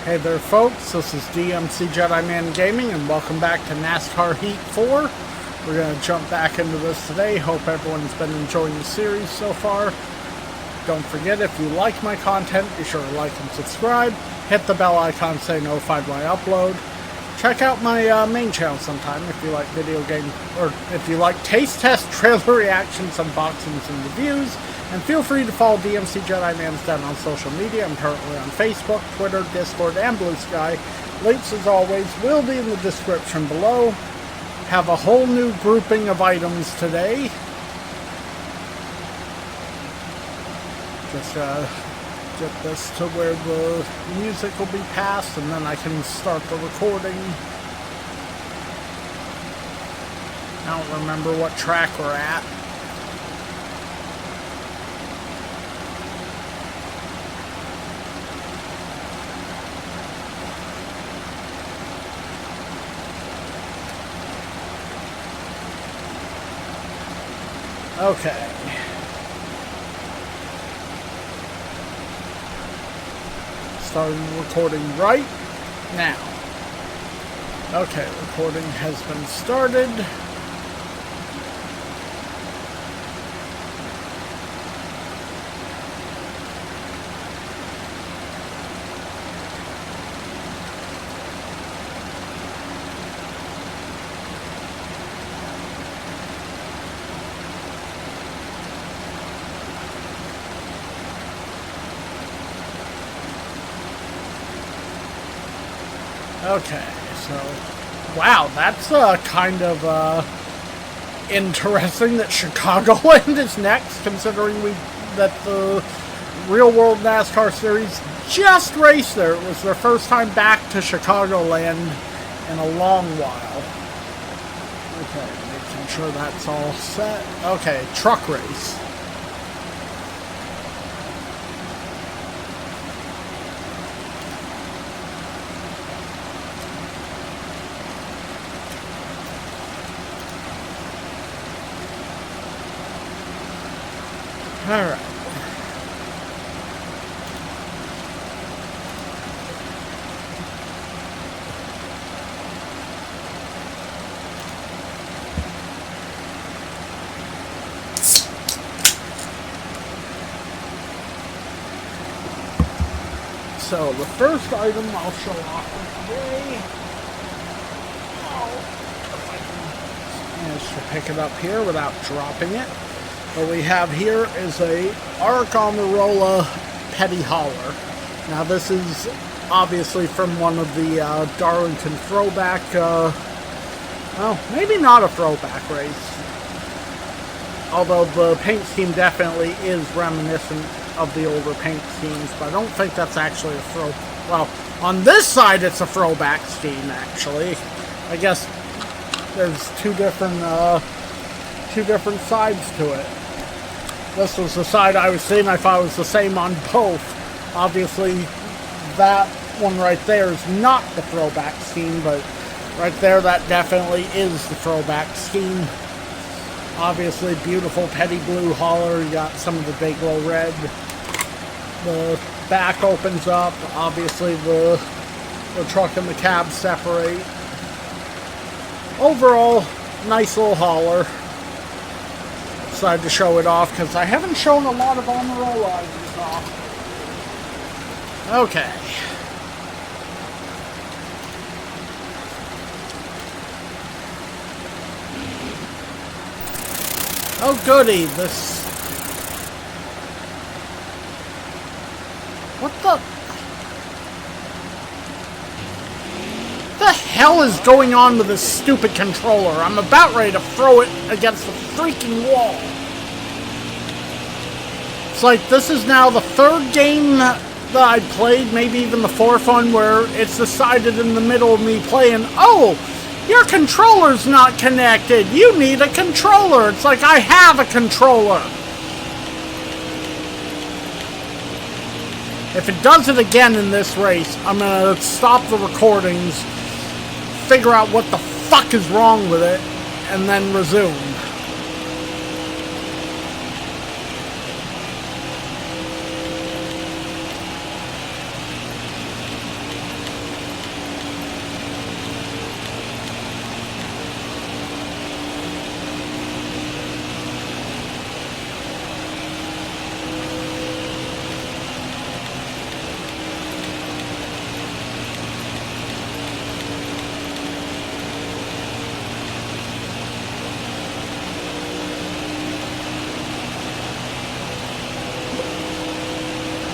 Hey there folks, this is DMC Jedi Man Gaming and welcome back to NASCAR Heat 4. We're going to jump back into this today. Hope everyone's been enjoying the series so far. Don't forget, if you like my content, be sure to like and subscribe. Hit the bell icon to stay notified when I upload. Check out my main channel sometime if you like video game, or if you like taste test, trailer reactions, unboxings, and reviews. And feel free to follow DMC Jedi Man's down on social media. I'm currently on Facebook, Twitter, Discord, and Blue Sky. Links, as always, will be in the description below. Have a whole new grouping of items today. Just get this to where the music will be passed, and then I can start the recording. I don't remember what track we're at. Okay. Starting the recording right now. Okay, recording has been started. Okay, so, wow, that's kind of interesting that Chicagoland is next, considering that the Real World NASCAR Series just raced there. It was their first time back to Chicagoland in a long while. Okay, making sure that's all set. Okay, truck race. Alright. So, the first item I'll show off today. If I can manage to pick it up here without dropping it. What we have here is a Arc Amarola Petty Hauler. Now this is obviously from one of the Darlington throwback, well, maybe not a throwback race. Although the paint scheme definitely is reminiscent of the older paint schemes, but I don't think that's actually a well, on this side it's a throwback scheme actually. I guess there's two different sides to it. This was the side I was seeing. I thought it was the same on both. Obviously, that one right there is not the throwback scheme, but right there, that definitely is the throwback scheme. Obviously, beautiful petty blue hauler. You got some of the Dayglow red. The back opens up. Obviously, the truck and the cab separate. Overall, nice little hauler. Decided to show it off because I haven't shown a lot of Amarola items off. Okay. Oh goody, this... What the hell is going on with this stupid controller? I'm about ready to throw it against the freaking wall. It's like this is now the third game that I played, maybe even the fourth one, where it's decided in the middle of me playing, oh, your controller's not connected. You need a controller. It's like I have a controller. If it does it again in this race, I'm going to stop the recordings, figure out what the fuck is wrong with it, and then resume.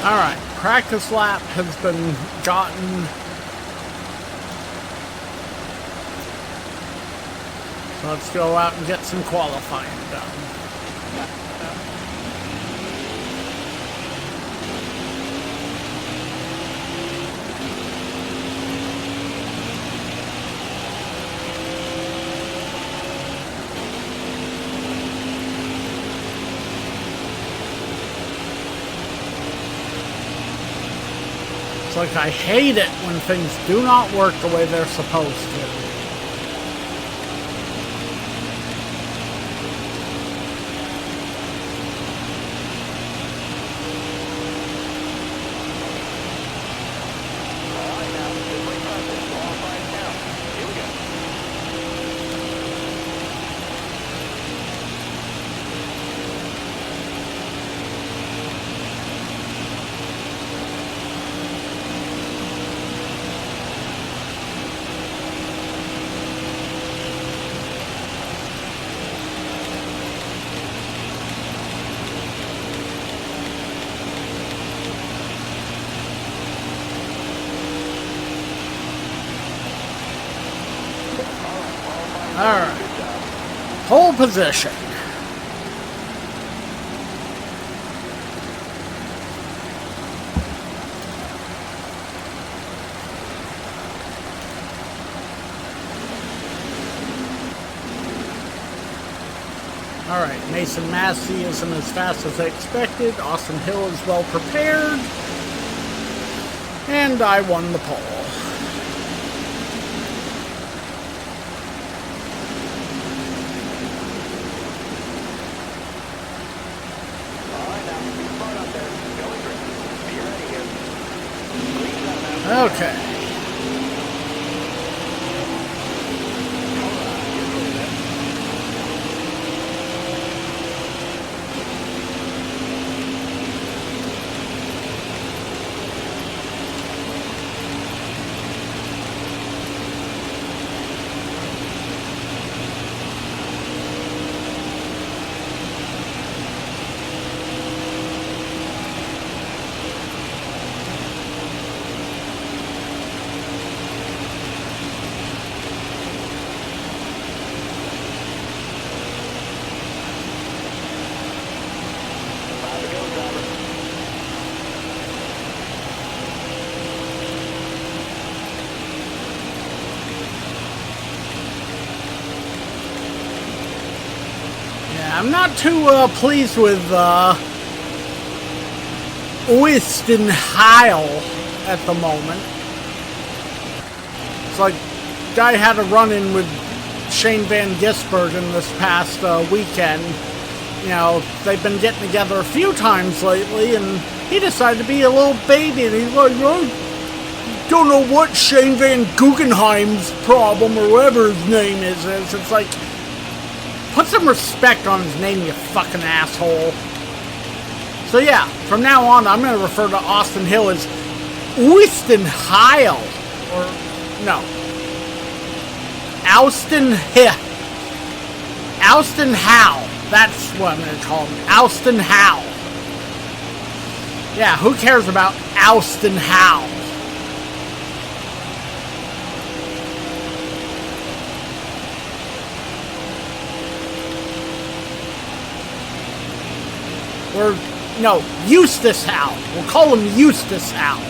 Alright, practice lap has been gotten. So let's go out and get some qualifying done. It's like I hate it when things do not work the way they're supposed to. Alright. Pole position. Alright, Mason Massey isn't as fast as I expected. Austin Hill is well prepared. And I won the pole. Okay. I'm not too pleased with Oyston Heil at the moment. It's like guy had a run-in with Shane Van Gisbergen this past weekend. You know, they've been getting together a few times lately, and he decided to be a little baby, and he's like, I don't know what Shane Van Guggenheim's problem, or whatever his name is. It's like, put some respect on his name, you fucking asshole. So yeah, from now on, I'm going to refer to Austin Hill as Oyston Heil. Or, no. Austin Howe. That's what I'm going to call him. Austin Howe. Yeah, who cares about Austin Howe? Or, no, Eustace Howe. We'll call him Eustace Howe.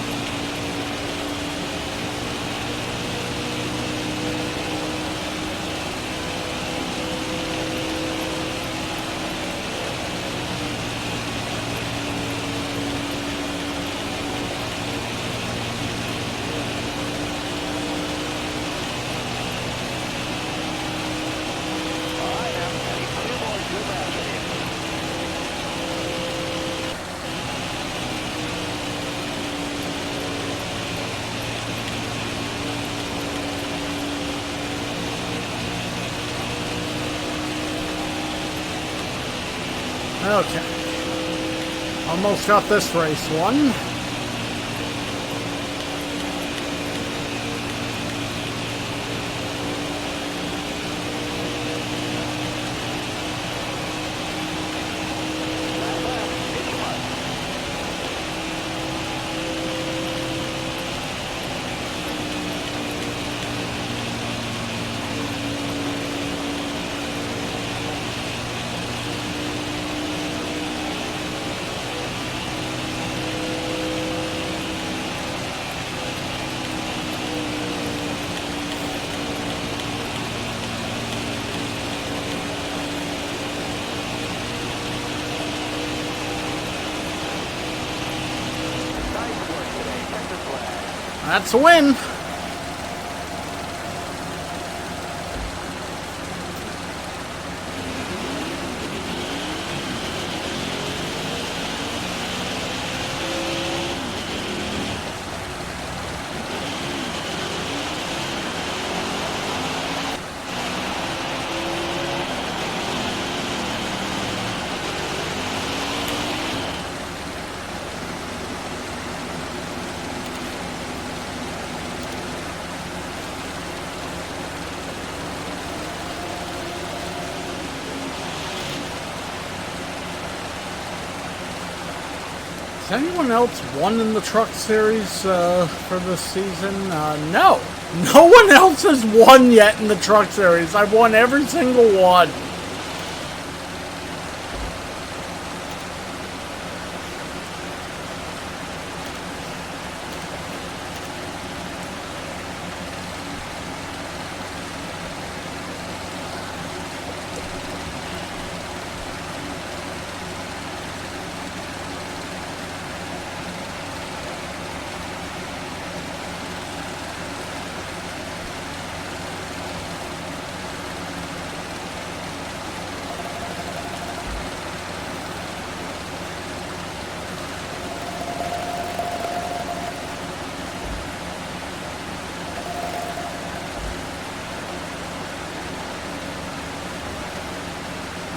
Okay. Almost got this race won. That's a win. Has anyone else won in the Truck Series for this season? No. No one else has won yet in the Truck Series. I've won every single one.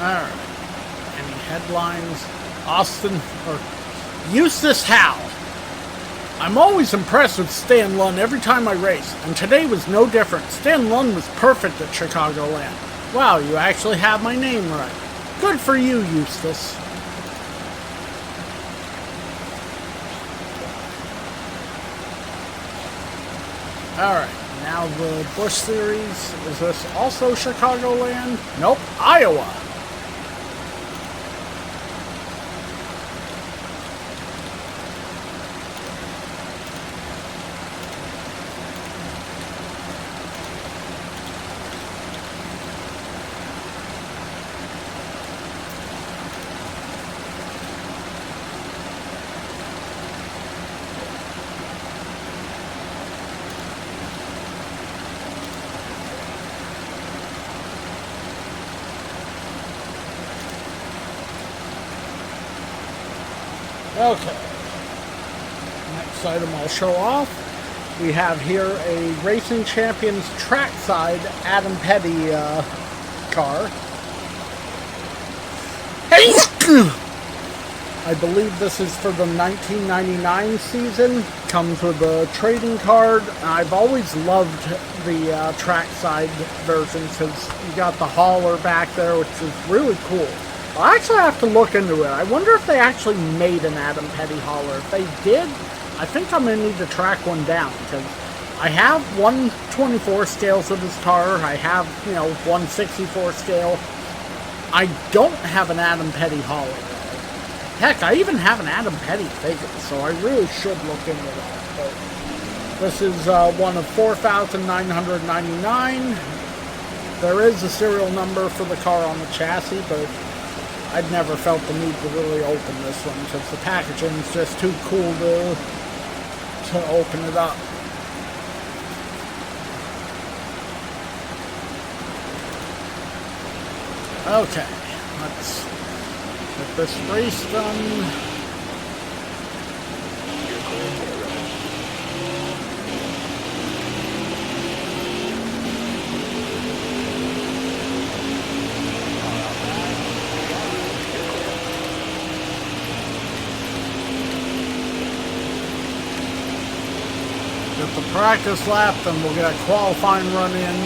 Alright. Any headlines? Austin or Eustace Howe. I'm always impressed with Stan Lund every time I race, and today was no different. Stan Lund was perfect at Chicagoland. Wow, you actually have my name right. Good for you, Eustace. Alright, now the Busch Series. Is this also Chicagoland? Nope, Iowa. Okay. Next item I'll show off. We have here a Racing Champions trackside Adam Petty car. I believe this is for the 1999 season. Comes with a trading card. I've always loved the trackside version because you got the hauler back there, which is really cool. I'll actually have to look into it. I wonder if they actually made an Adam Petty hauler. If they did, I think I'm going to need to track one down, because I have 124 scales of this car. I have, 164 scale. I don't have an Adam Petty hauler. Heck, I even have an Adam Petty figure, so I really should look into that. But this is one of 4,999. There is a serial number for the car on the chassis, but I'd never felt the need to really open this one because the packaging is just too cool to open it up. Okay, let's get this race done. Get the practice lap, then we'll get a qualifying run in.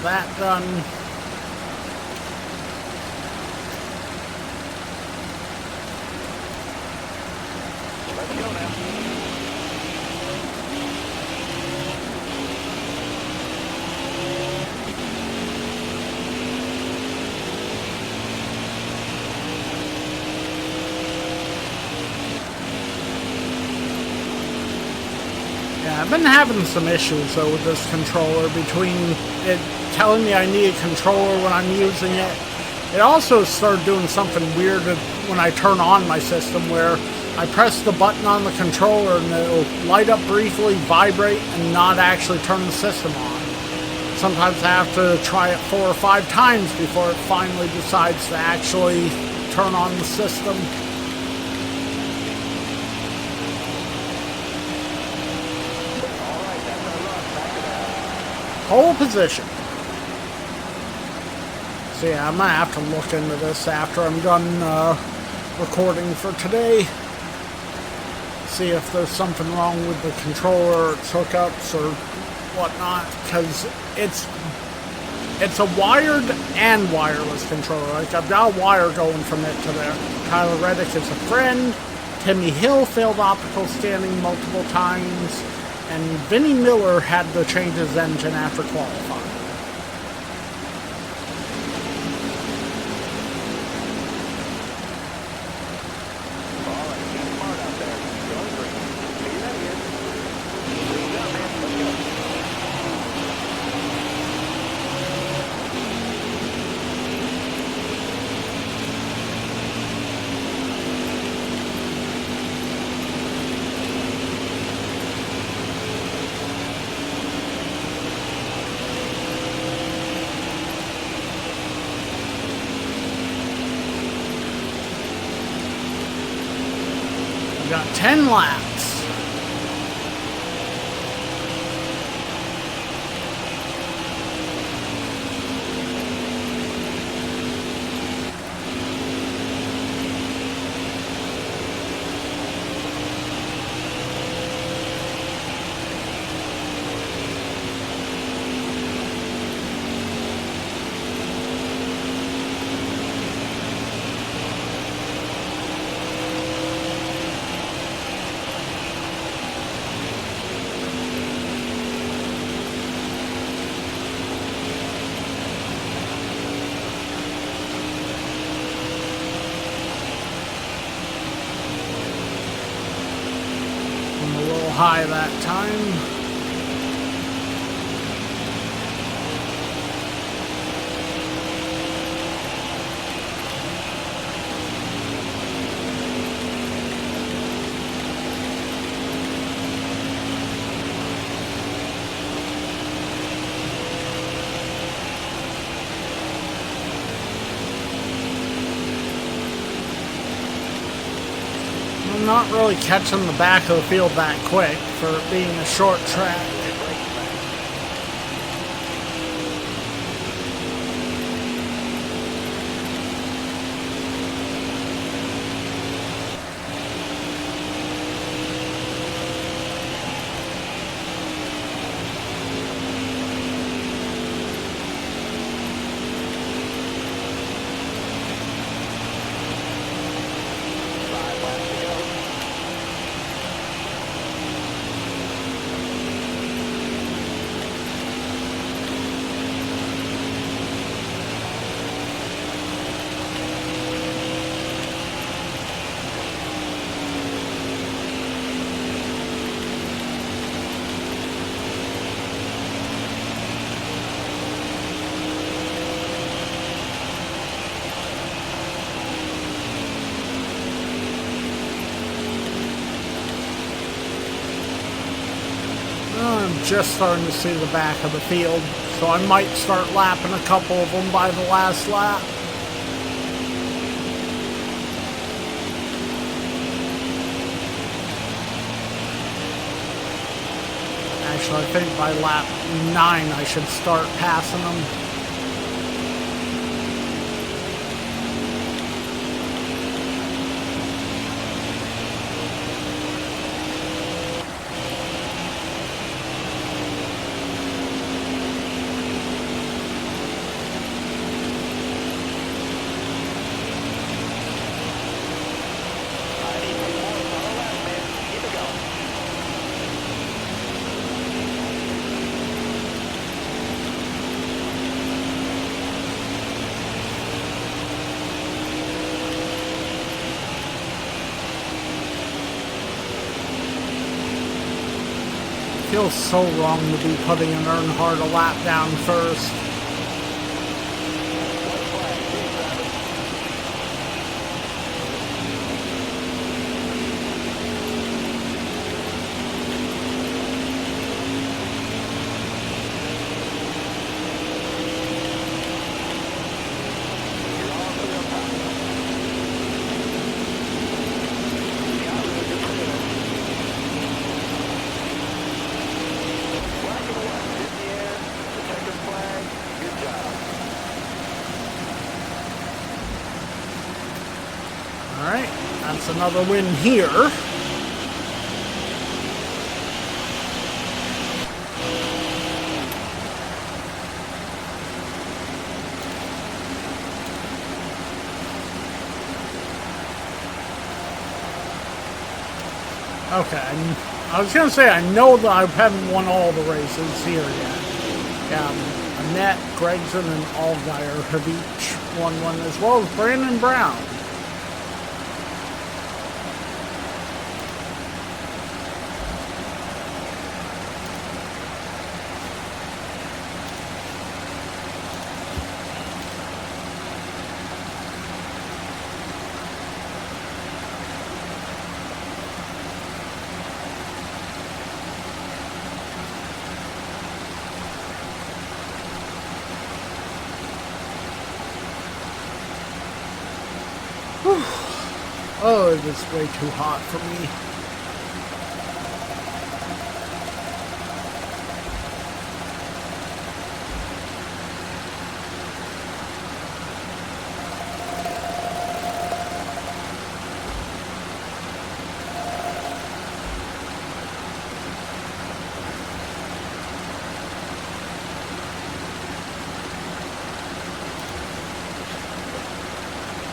That done. Let's go now. I've been having some issues though with this controller, between it telling me I need a controller when I'm using it. It also started doing something weird when I turn on my system, where I press the button on the controller and it'll light up briefly, vibrate, and not actually turn the system on. Sometimes I have to try it 4 or 5 times before it finally decides to actually turn on the system. Pole position. So yeah, I'm gonna have to look into this after I'm done recording for today. See if there's something wrong with the controller, its hookups, or whatnot, because it's a wired and wireless controller. Like, I've got a wire going from it to there. Tyler Reddick is a friend. Timmy Hill failed optical scanning multiple times. And Vinnie Miller had to change his engine after qualifying. We got 10 laps. High that time. I'm not really catching the back of the field that quick for it being a short track. I'm just starting to see the back of the field, so I might start lapping a couple of them by the last lap. Actually, I think by lap 9 I should start passing them. feels so wrong to be putting an Earnhardt a lap down first. Alright, that's another win here. Okay, I was going to say, I know that I haven't won all the races here yet. Annette, Gregson, and Allgaier have each won one, as well as Brandon Brown. Oh, it is way too hot for me.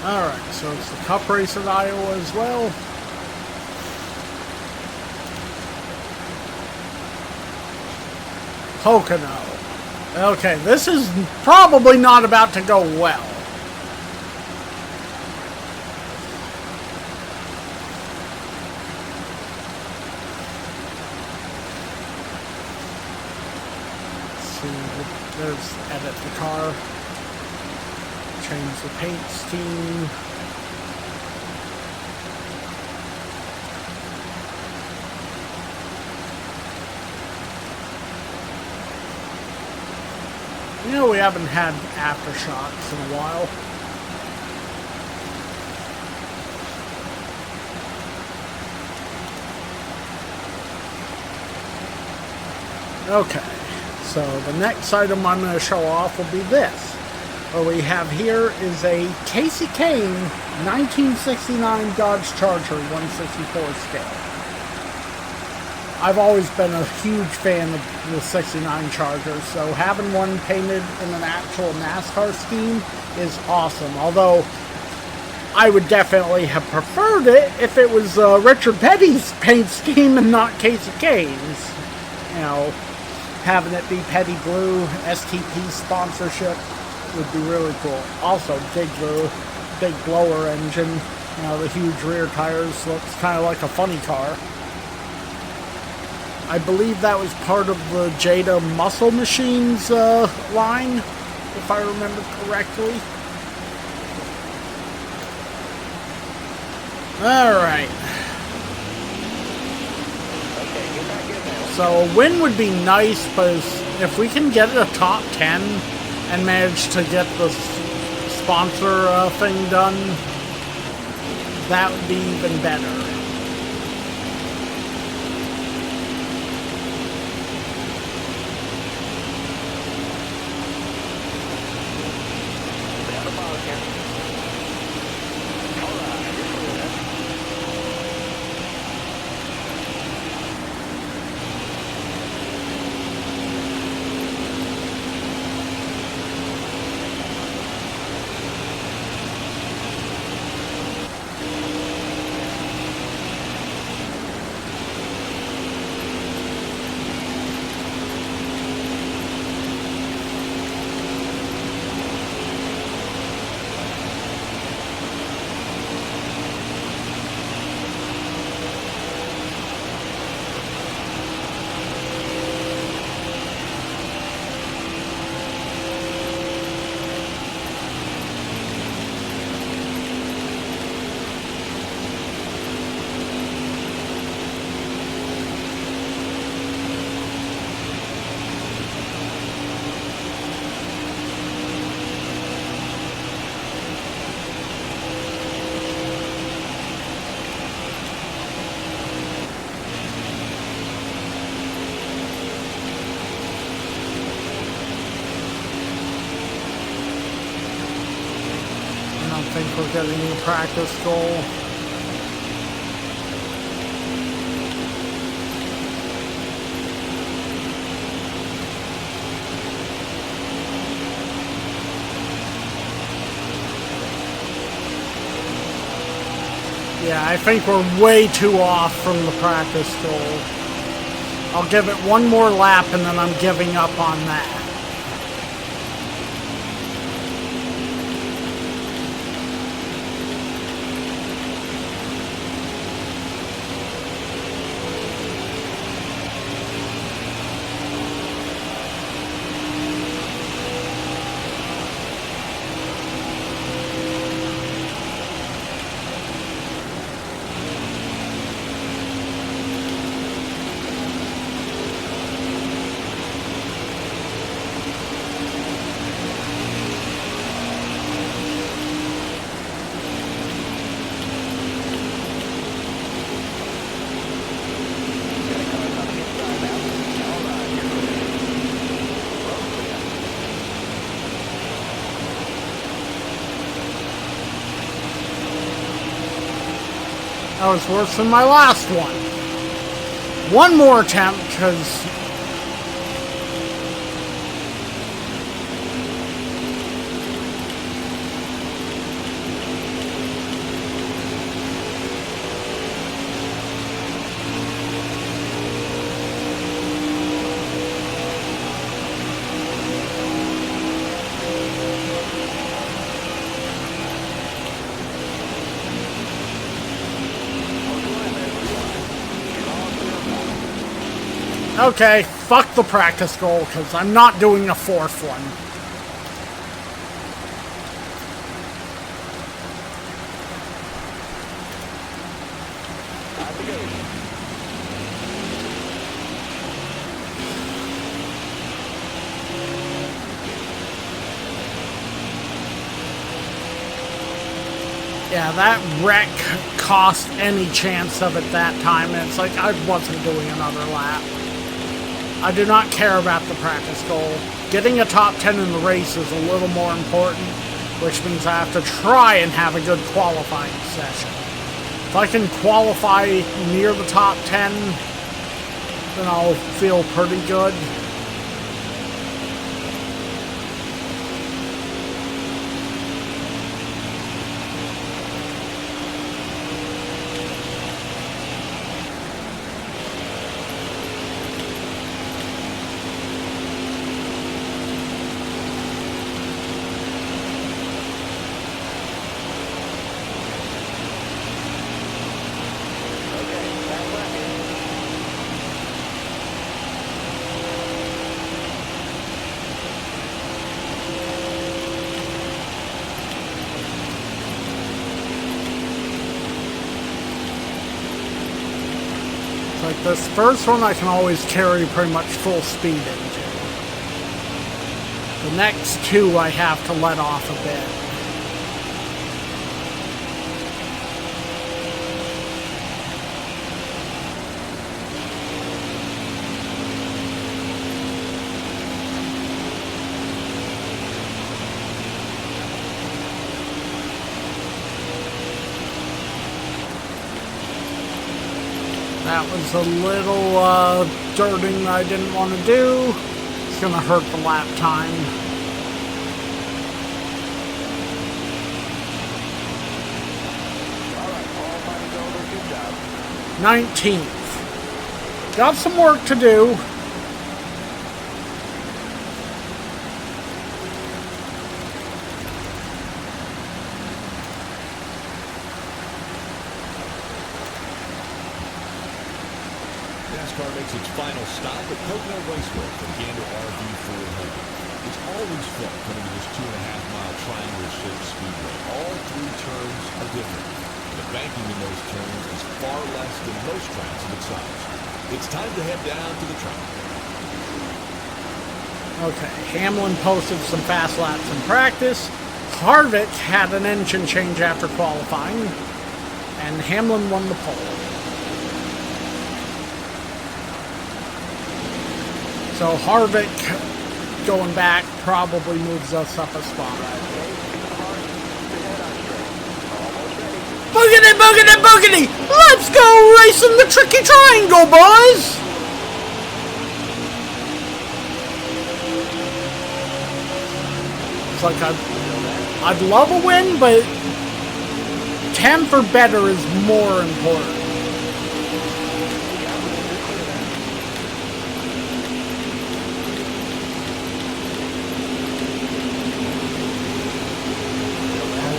Alright, so it's the Cup race at Iowa as well. Pocono. Okay, this is probably not about to go well. Let's see, there's edit the car. Change the paint scheme. You know, we haven't had aftershocks in a while. Okay, so the next item I'm going to show off will be this. What we have here is a Casey Kane 1969 Dodge Charger 164 scale. I've always been a huge fan of the 69 Charger, so having one painted in an actual NASCAR scheme is awesome. Although, I would definitely have preferred it if it was Richard Petty's paint scheme and not Casey Kane's. You know, having it be Petty Blue, STP sponsorship would be really cool. Also, big blower engine. You know, the huge rear tires looks kind of like a funny car. I believe that was part of the Jada Muscle Machines line, if I remember correctly. Alright. So a win would be nice, but if we can get a top 10 and manage to get the sponsor thing done, that would be even better. think we're getting a practice goal. Yeah, I think we're way too off from the practice goal. I'll give it one more lap and then I'm giving up on that. That was worse than my last one. One more attempt, because... Okay, fuck the practice goal, because I'm not doing a fourth one. Yeah, that wreck cost any chance of it that time, and it's like I wasn't doing another lap. I do not care about the practice goal. Getting a top 10 in the race is a little more important, which means I have to try and have a good qualifying session. If I can qualify near the top 10, then I'll feel pretty good. Like this first one I can always carry pretty much full speed into. The next two I have to let off a bit. That was a little dirting I didn't want to do. It's going to hurt the lap time. All right, all 19th. Got some work to do. NASCAR makes its final stop at Pocono Raceway from Gander RV 400. It's always fun coming to this 2.5-mile triangle-shaped speedway. All three turns are different. The banking in those turns is far less than most tracks of its size. It's time to head down to the track. Okay, Hamlin posted some fast laps in practice. Harvick had an engine change after qualifying, and Hamlin won the pole. So Harvick going back probably moves us up a spot. Boogity, boogity, boogity! Let's go racing the tricky triangle, boys! It's like I'd love a win, but 10th or better is more important.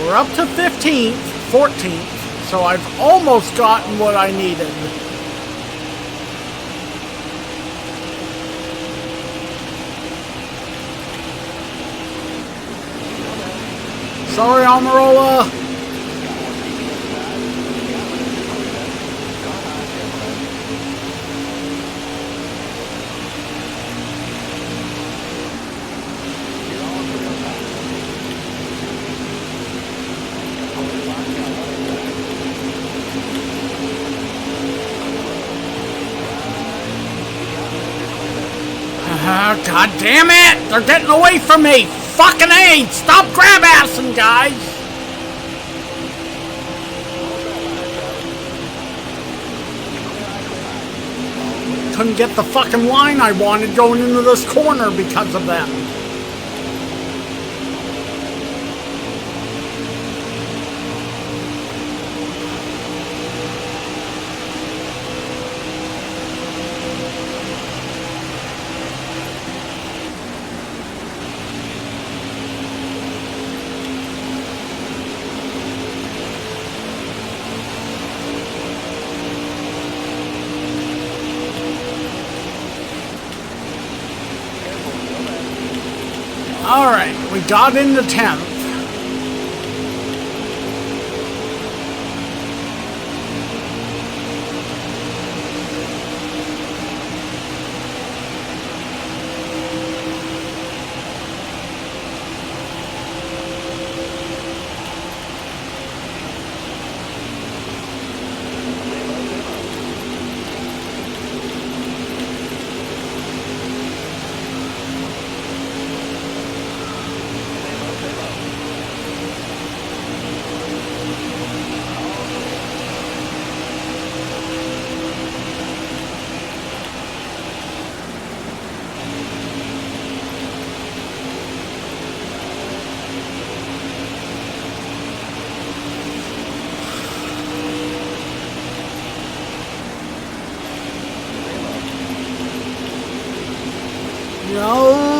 We're up to 15th, 14th, so I've almost gotten what I needed. Sorry, Amarola. God damn it! They're getting away from me! Fucking A! Stop grab-assing, guys! Couldn't get the fucking line I wanted going into this corner because of them. Alright, we got into 10th. No!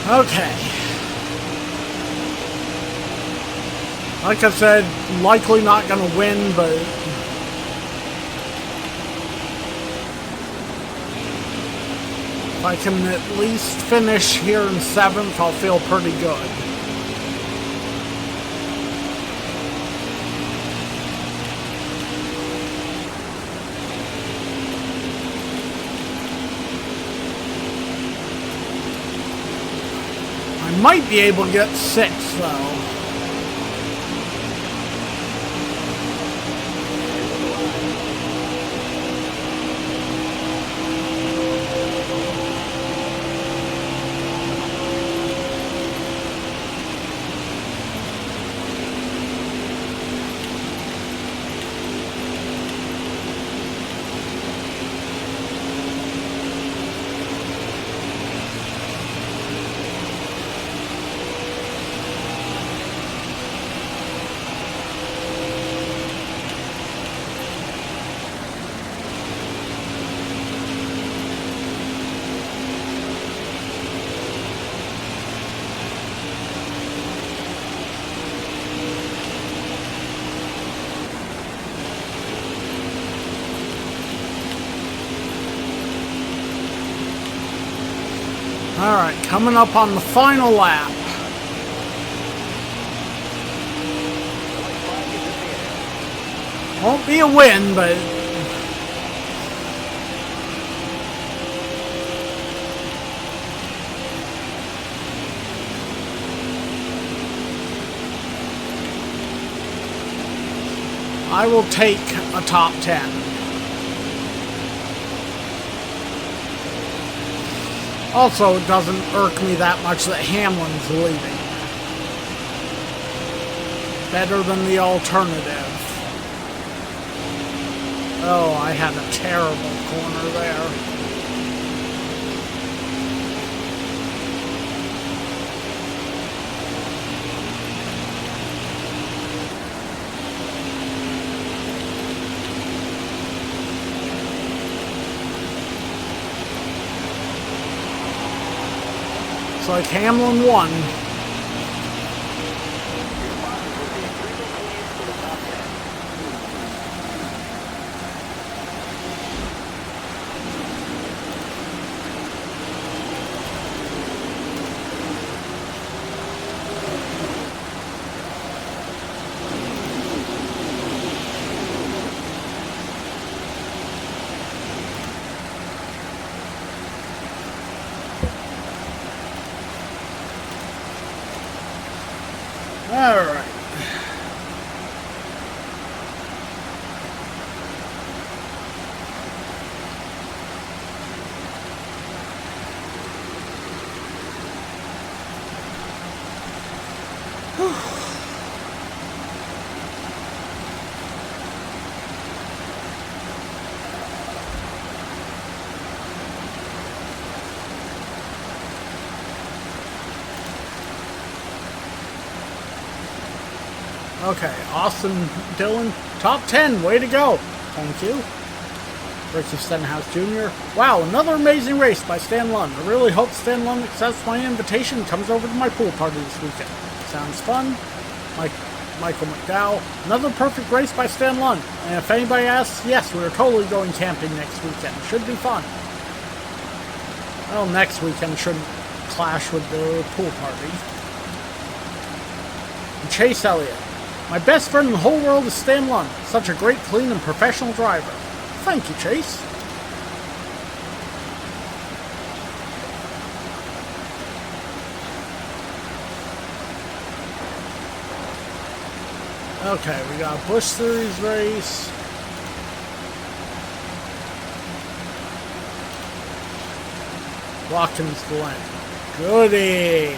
Okay. Like I said, likely not going to win, but if I can at least finish here in 7th, I'll feel pretty good. I might be able to get 6th, though. Alright, coming up on the final lap. Won't be a win, but I will take a top 10. Also, it doesn't irk me that much that Hamlin's leaving. Better than the alternative. Oh, I had a terrible corner there. It's like Hamlin won. All right. Okay, Austin Dillon, top 10, way to go. Thank you. Ricky Stenhouse Jr. Wow, another amazing race by Stan Lund. I really hope Stan Lund accepts my invitation and comes over to my pool party this weekend. Sounds fun. Michael McDowell. Another perfect race by Stan Lund. And if anybody asks, yes, we're totally going camping next weekend. Should be fun. Well, next weekend shouldn't clash with the pool party. And Chase Elliott. My best friend in the whole world is Stan Lund. Such a great, clean, and professional driver. Thank you, Chase. Okay, we got a Busch Series race. Watkins Glen. Goody.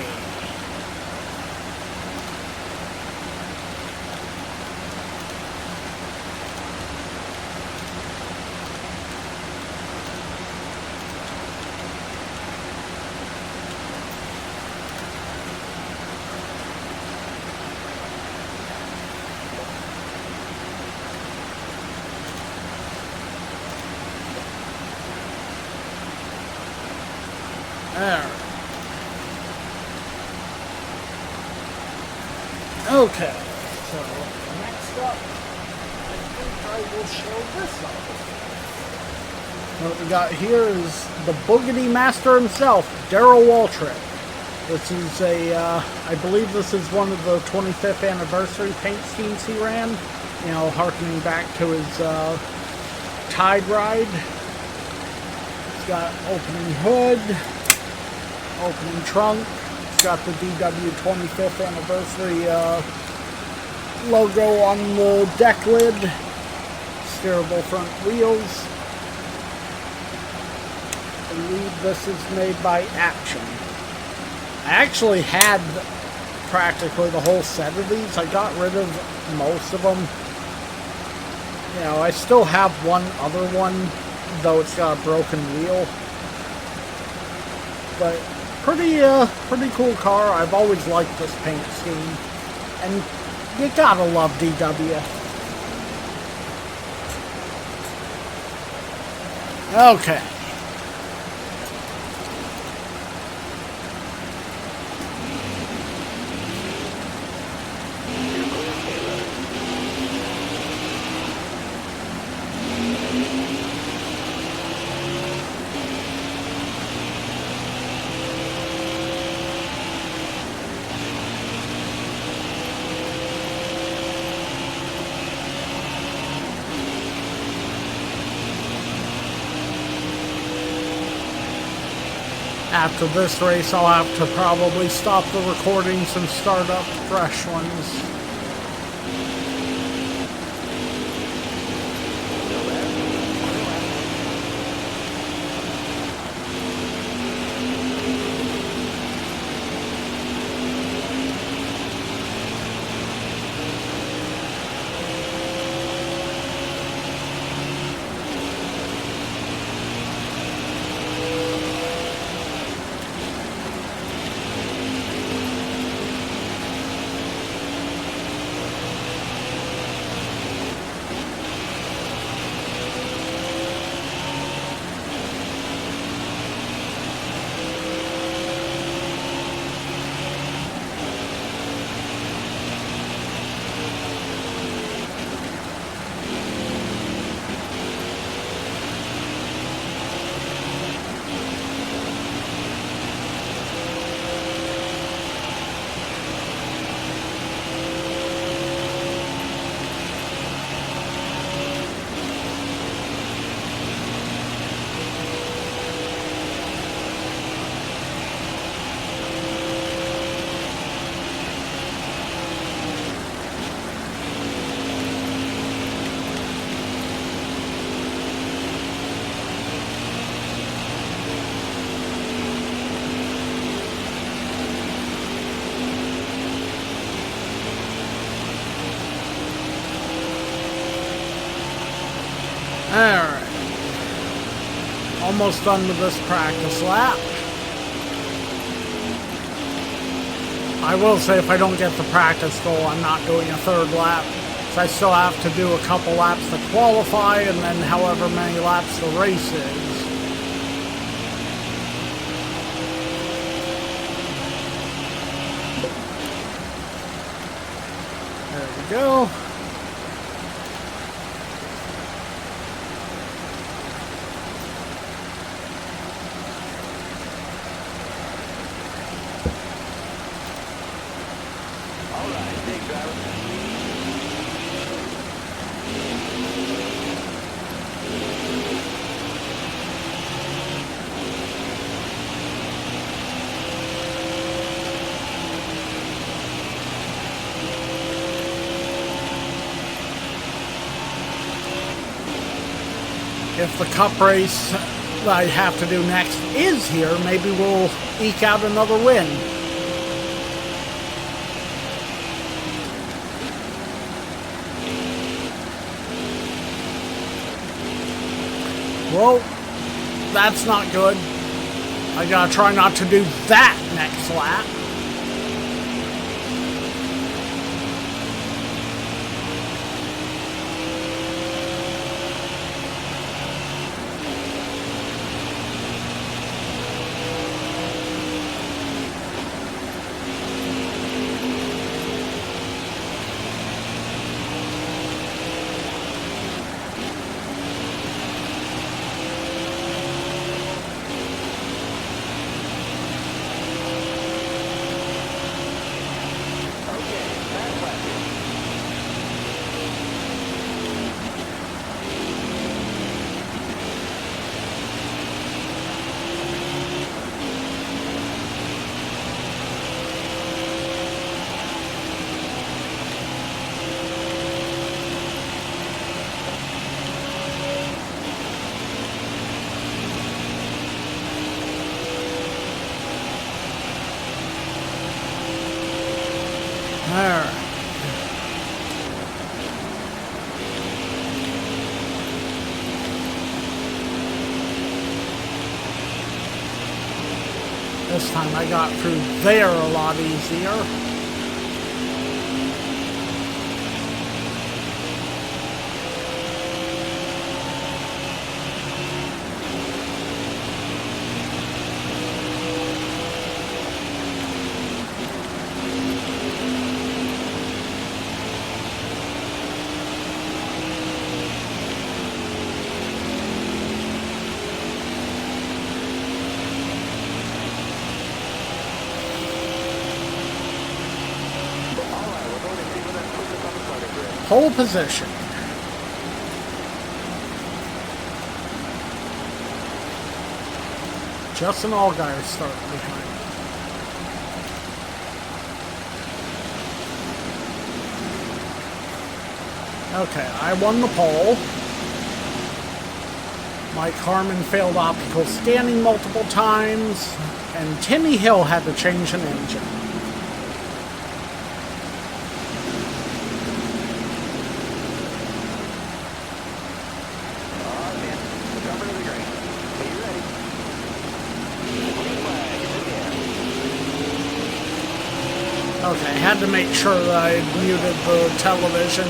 There. Okay, so next up, I think I will show this off. What we got here is the Boogity Master himself, Darrell Waltrip. This is I believe this is one of the 25th anniversary paint schemes he ran. You know, harkening back to his Tide Ride. It's got opening hood. Opening trunk. It's got the DW 25th anniversary logo on the deck lid. Steerable front wheels. I believe this is made by Action. I actually had practically the whole set of these. I got rid of most of them. You know, I still have one other one, though it's got a broken wheel. But pretty cool car. I've always liked this paint scheme. And you gotta love DW. Okay. After this race, I'll have to probably stop the recordings and start up fresh ones. Alright. Almost done with this practice lap. I will say if I don't get the practice goal, I'm not doing a third lap. So I still have to do a couple laps to qualify and then however many laps the race is. There we go. If the cup race that I have to do next is here, maybe we'll eke out another win. Well, that's not good. I gotta try not to do that next lap. Alright. This time I got through there a lot easier. Pole position. Justin Allgaier starting behind. Okay, I won the pole. Mike Harmon failed optical scanning multiple times, and Timmy Hill had to change an engine. Okay, had to make sure that I had muted the television.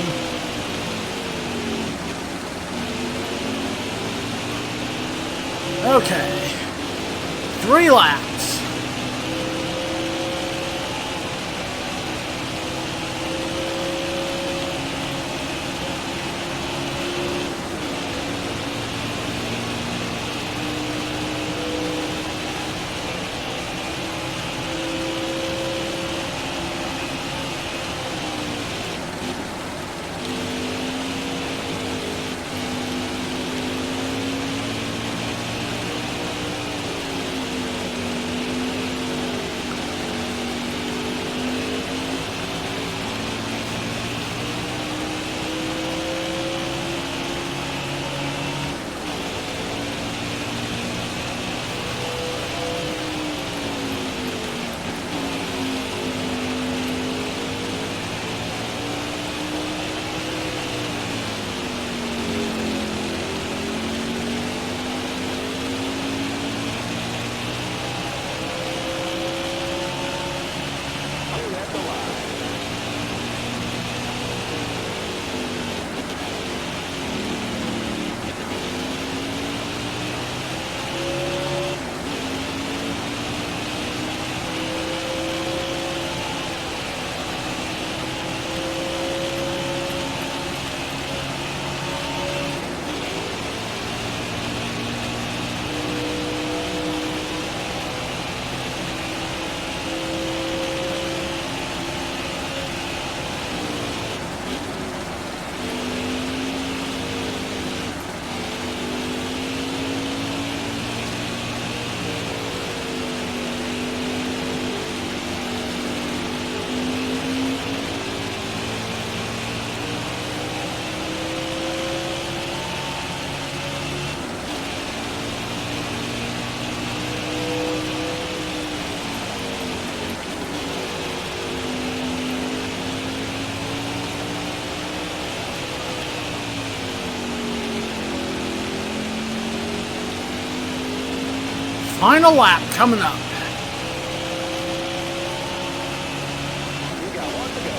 Okay, 3 laps. Final lap coming up. You got 1 to go.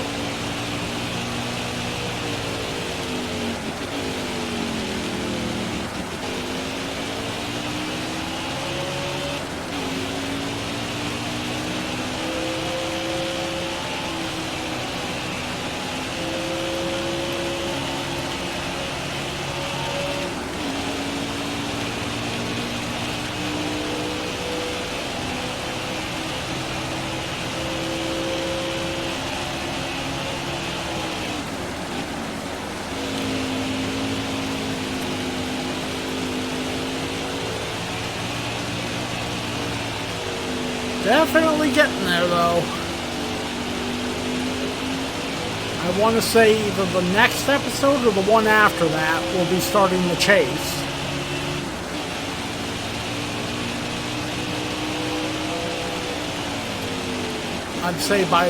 Definitely getting there, though. I want to say either the next episode or the one after that will be starting the chase. I'd say by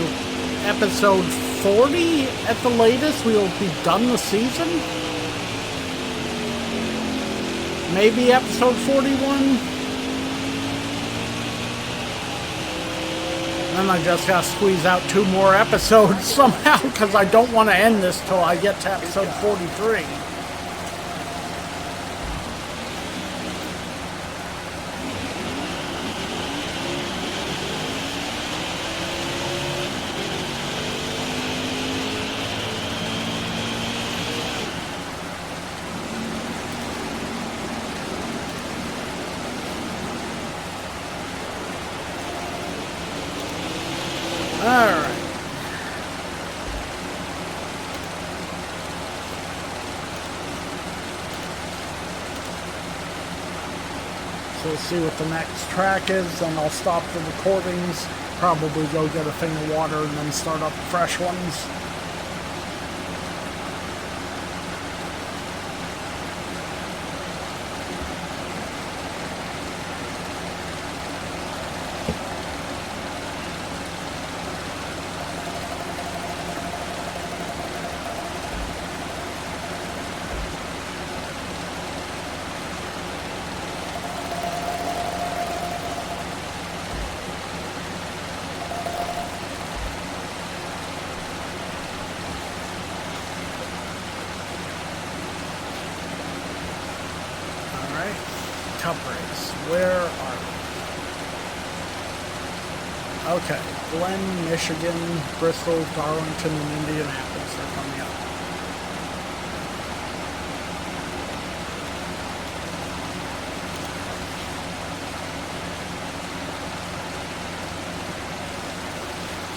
episode 40 at the latest, we will be done the season. Maybe episode 41. Then I just gotta squeeze out 2 more episodes somehow, because I don't want to end this till I get to episode 43. Alright. So we'll see what the next track is, and I'll stop the recordings, probably go get a thing of water, and then start up fresh ones. Cup race. Where are we? Okay. Glen, Michigan, Bristol, Darlington, and Indianapolis are coming up.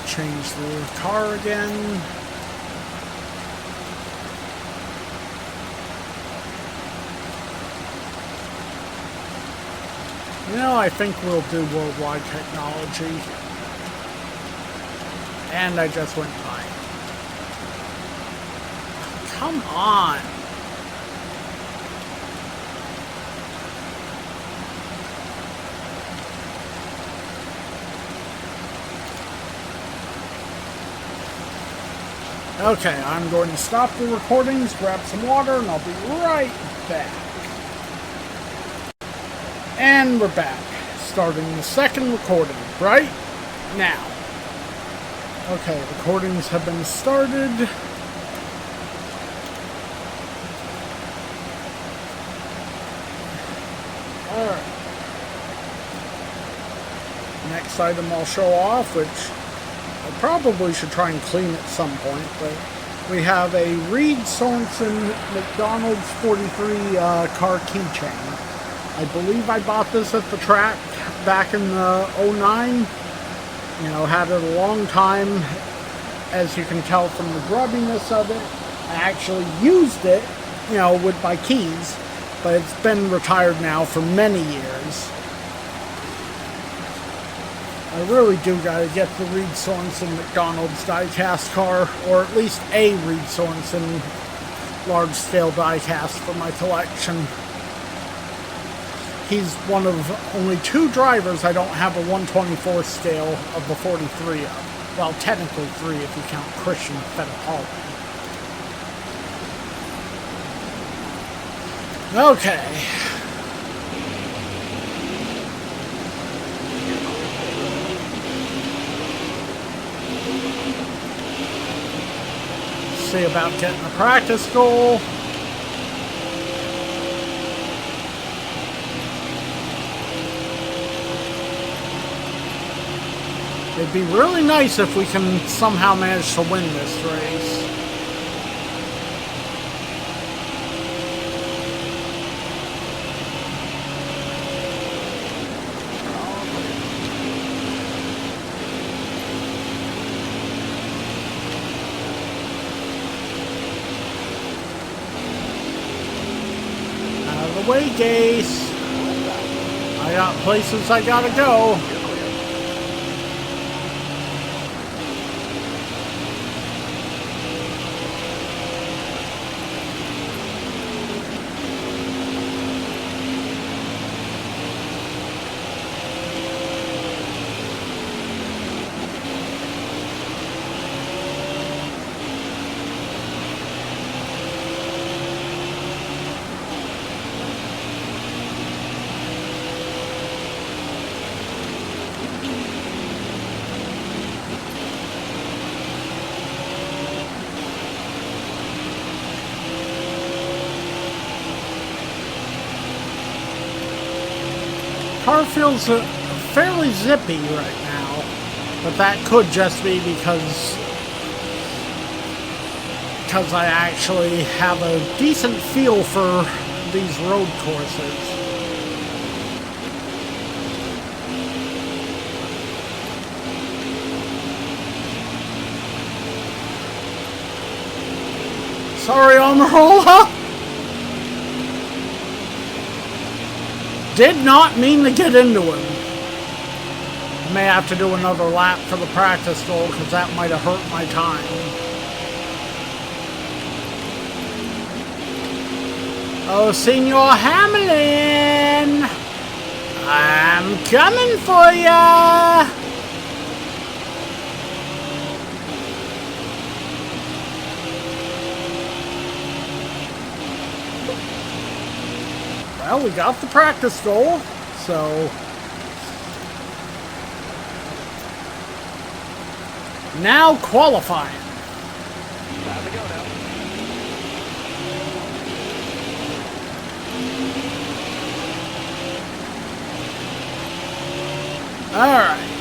Change the car again. You know, I think we'll do worldwide technology. And I just went by. Come on. Okay, I'm going to stop the recordings, grab some water, and I'll be right back. And we're back, starting the second recording right now. Okay, recordings have been started. Alright. Next item I'll show off, which I probably should try and clean at some point, but we have a Reed Sorensen McDonald's 43 car keychain. I believe I bought this at the track back in the 09. You know, had it a long time. As you can tell from the grubbiness of it, I actually used it, you know, with my keys, but it's been retired now for many years. I really do gotta get the Reed Sorensen McDonald's die-cast car, or at least a Reed Sorensen large-scale die-cast for my collection. He's one of only 2 drivers I don't have a 1/24 scale of the 43 of. Well, technically 3 if you count Christian Fittipaldi. Okay. See about getting a practice goal. It'd be really nice if we can somehow manage to win this race. Out of the way, Gase. I got places I gotta go. Car feels fairly zippy right now, but that could just be because I actually have a decent feel for these road courses. Sorry, Almirola. Did not mean to get into him. I may have to do another lap for the practice goal because that might have hurt my time. Oh, Senor Hamlin! I'm coming for ya! Well, we got the practice goal, so now qualifying. Time to go now. All right.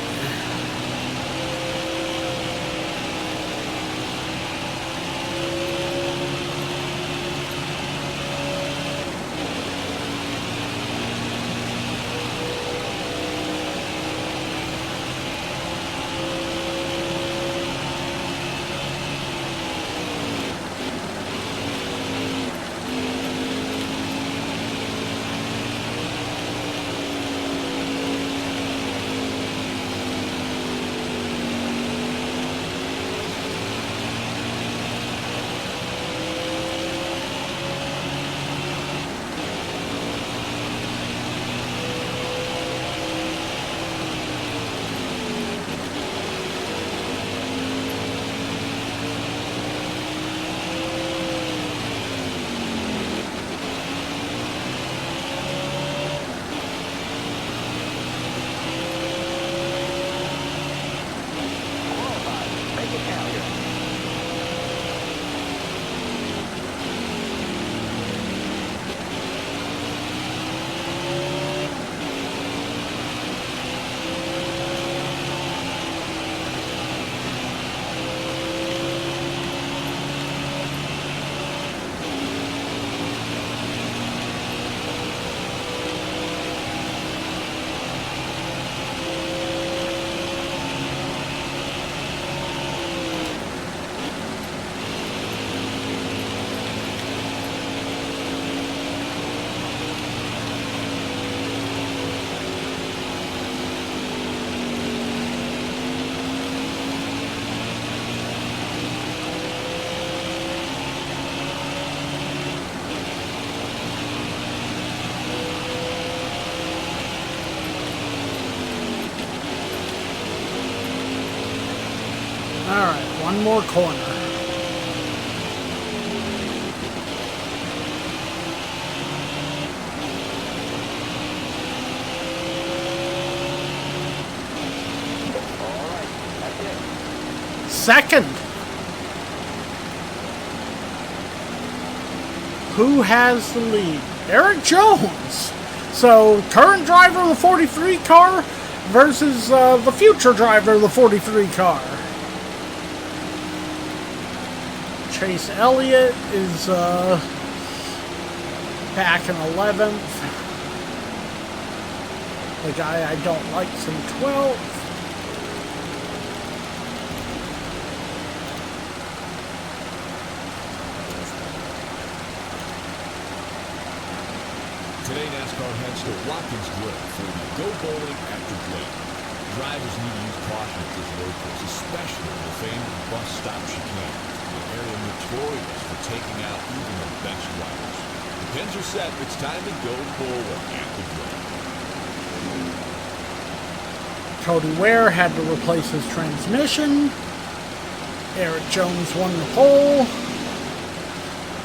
Alright, one more corner. Second. Who has the lead? Eric Jones. So, current driver of the 43 car versus the future driver of the 43 car. Chase Elliott is back in 11th. The guy I don't like's in 12th. Today, NASCAR heads to Watkins Glen for the Go Bowling After Glen. Drivers need to use caution at this road course, especially in the famed bus stop chicane, an area notorious for taking out even the best riders. The pins are set. It's time to go bowling at the Glen. Cody Ware had to replace his transmission. Eric Jones won the pole.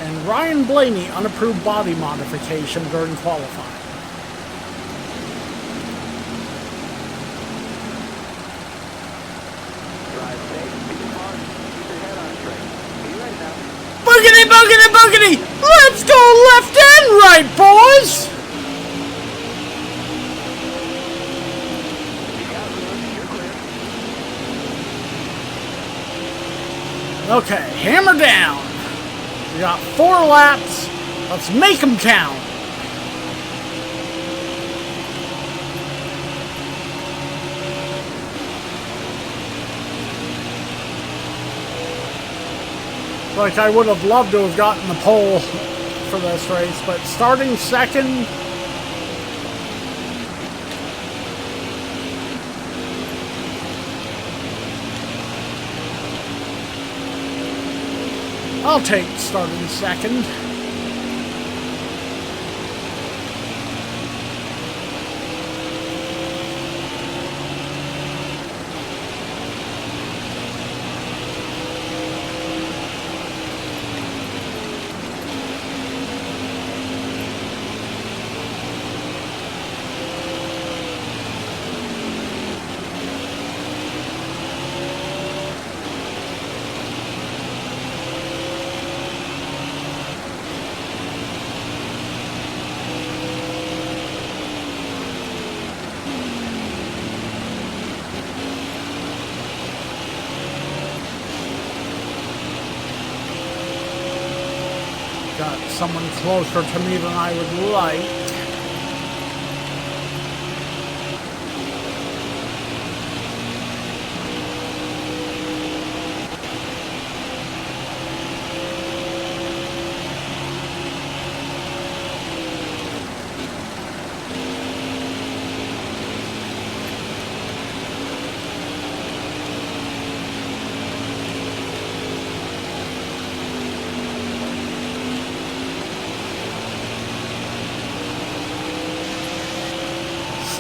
And Ryan Blaney, unapproved body modification during qualifying. Boogity, boogity, boogity! Let's go left and right, boys! Okay, hammer down. We got 4 laps. Let's make them count. Like, I would have loved to have gotten the pole for this race, but starting second I'll take starting second. Got someone closer to me than I would like.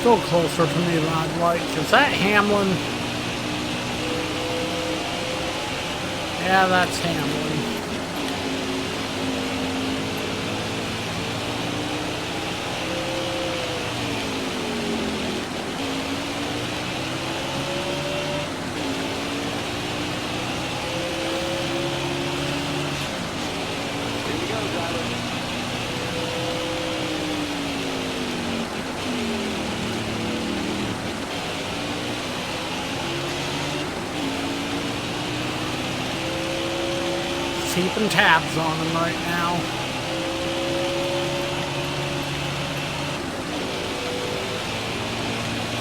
Still closer to me than I'd like. Is that Hamlin? Yeah, that's Hamlin. Here we go, driver. Keeping tabs on him right now.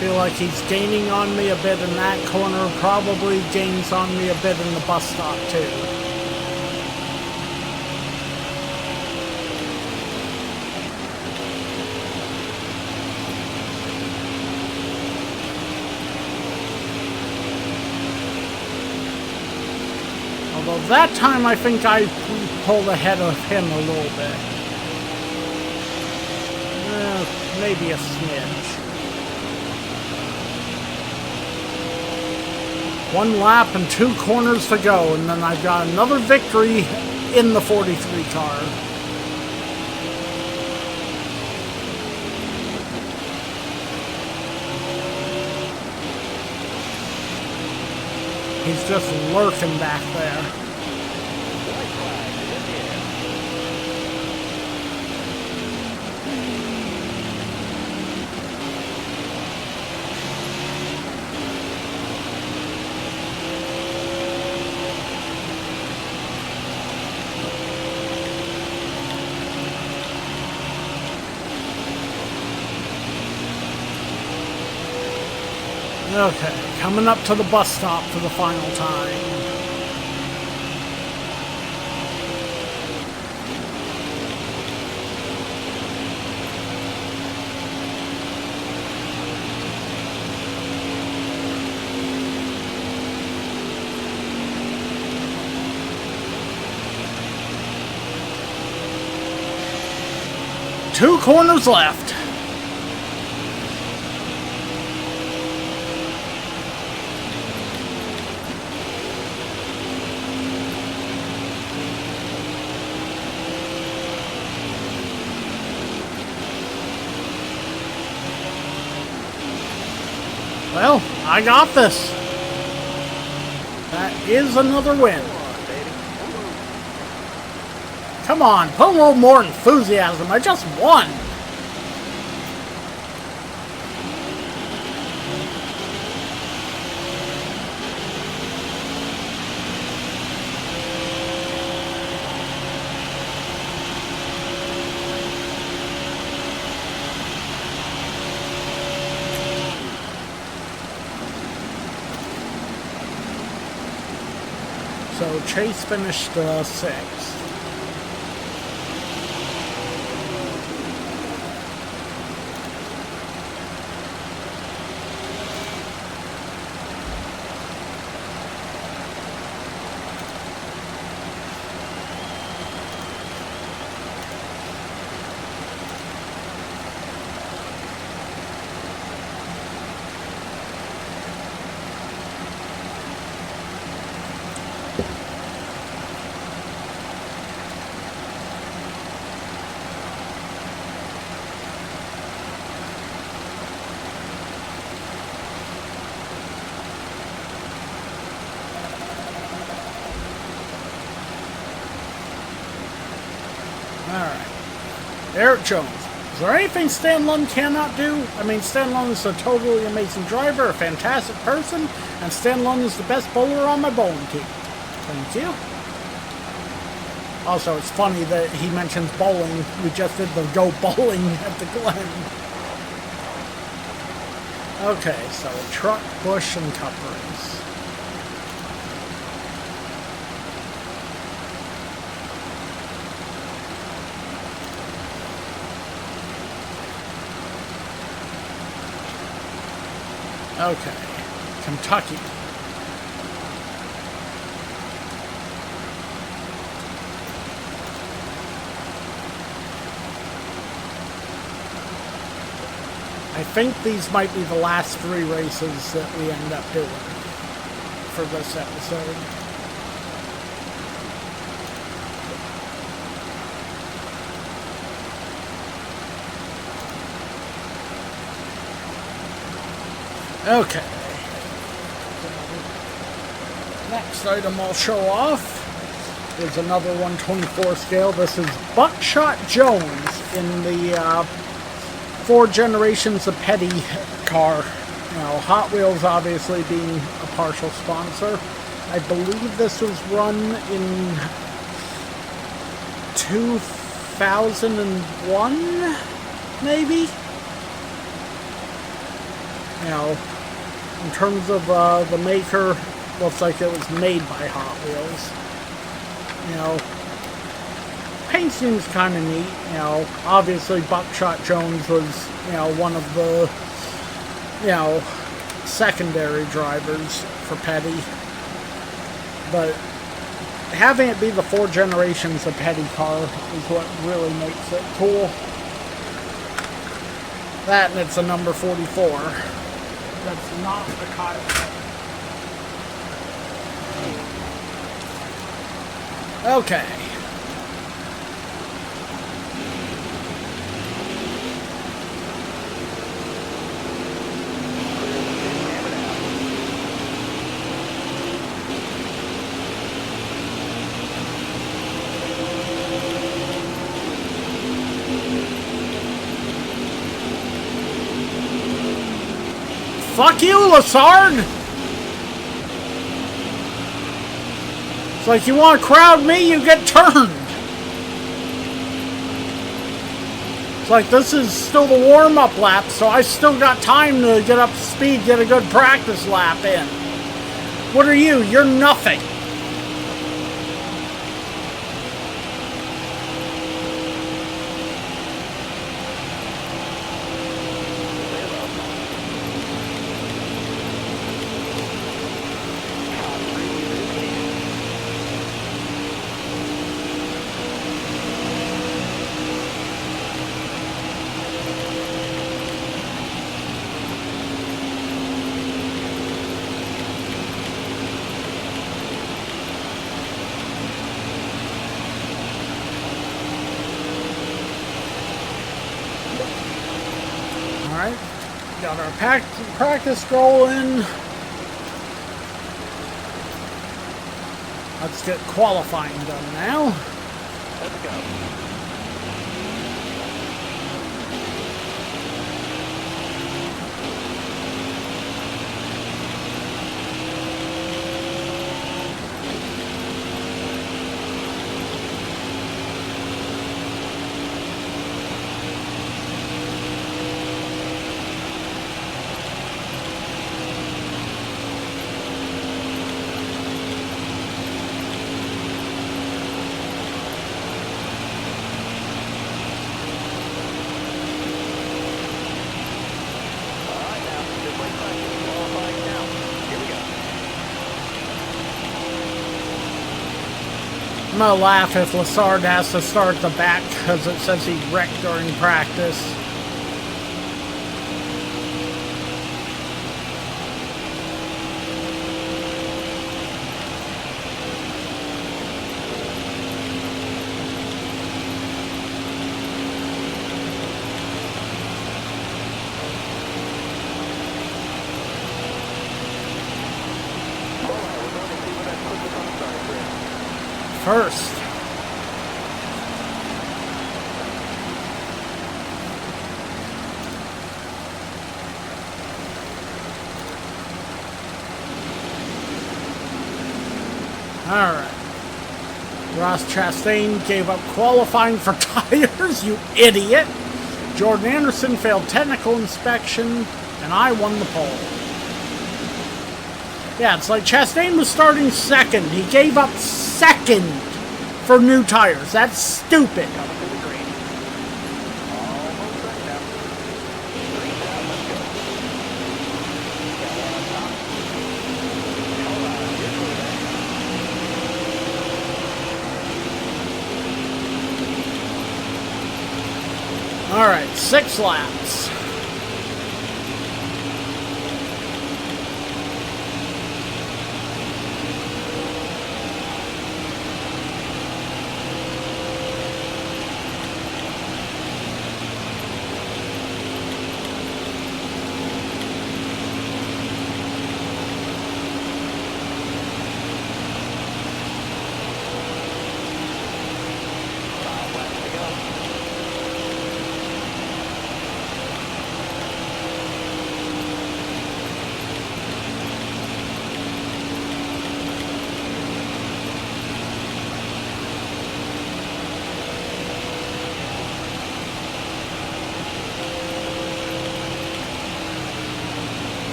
Feel like he's gaining on me a bit in that corner. Probably gains on me a bit in the bus stop too. Although that time I think I pulled ahead of him a little bit. Maybe a smidge. One lap and 2 corners to go, and then I've got another victory in the 43 car. He's just lurking back there. White flag is in the air. Okay, coming up to the bus stop for the final time. Two corners left. Well, I got this. That is another win. Come on, put a little more enthusiasm. I just won. So Chase finished 6th. Alright. Eric Jones. Is there anything Stan Lund cannot do? I mean, Stan Lund is a totally amazing driver, a fantastic person, and Stan Lund is the best bowler on my bowling team. Thank you. Also, it's funny that he mentions bowling. We just did the go bowling at the Glen. Okay, so truck, bush, and cup race. Okay, Kentucky. I think these might be the last 3 races that we end up doing for this episode. Okay. Next item I'll show off is another 124 scale. This is Buckshot Jones in the 4 generations of Petty car. You know, Hot Wheels obviously being a partial sponsor. I believe this was run in 2001, maybe? You know, in terms of the maker, looks like it was made by Hot Wheels. You know, paint seems kind of neat. You know, obviously Buckshot Jones was, you know, one of the, you know, secondary drivers for Petty. But having it be the 4 generations of Petty car is what really makes it cool. That and it's a number 44. That's not the Kyle. Okay. Fuck you, Lassard! It's like, you want to crowd me, you get turned! It's like, this is still the warm-up lap, so I still got time to get up to speed, get a good practice lap in. What are you? You're nothing. Alright, got our practice rolling. Let's get qualifying done now. Let's go. I'm gonna laugh if Lassard has to start the back because it says he wrecked during practice. First. Alright. Ross Chastain gave up qualifying for tires, you idiot. Jordan Anderson failed technical inspection, and I won the pole. Yeah, it's like Chastain was starting second. He gave up second for new tires. That's stupid. Coming to the green. Almost right now. Green down, let's go. Got one on top. Hold on, here's where we're at. Alright, 6 laps.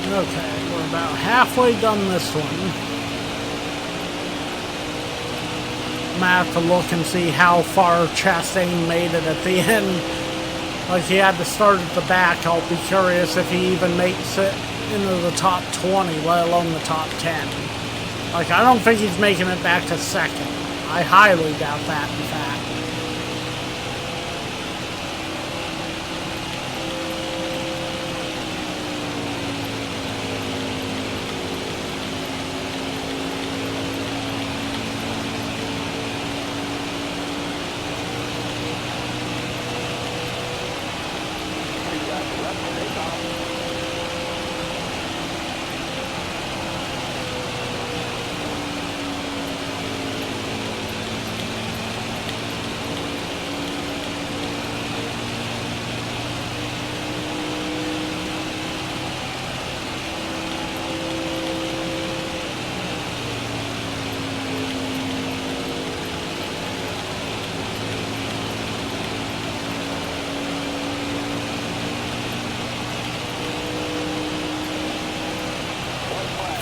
Okay, we're about halfway done this one. I'm gonna have to look and see how far Chastain made it at the end. Like, he had to start at the back. I'll be curious if he even makes it into the top 20, let alone the top 10. Like, I don't think he's making it back to second. I highly doubt that, in fact.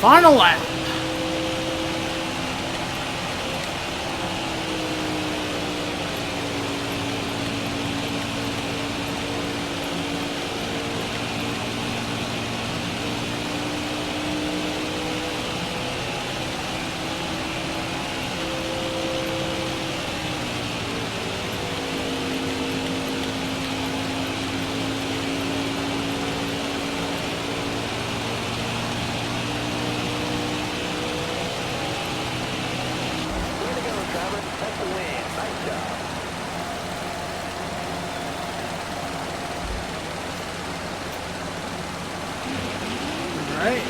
Final lap. That's the win. Nice job. Alright,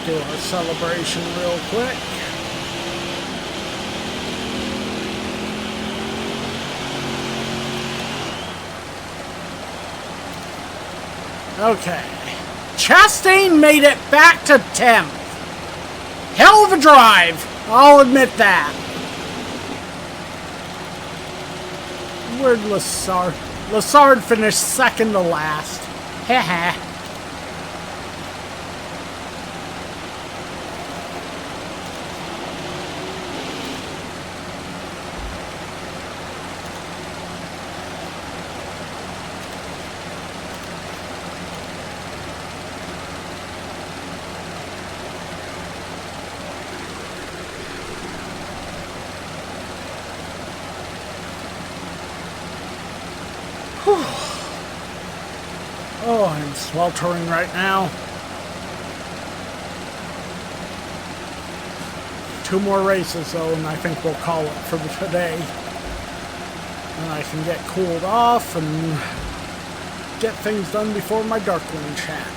do our celebration real quick. Okay. Chastain made it back to 10th. Hell of a drive, I'll admit that. Where'd Lassard? Lassard finished second to last. Heh. I'm sweltering right now. 2 more races though, and I think we'll call it for today. And I can get cooled off and get things done before my Darkwing chat.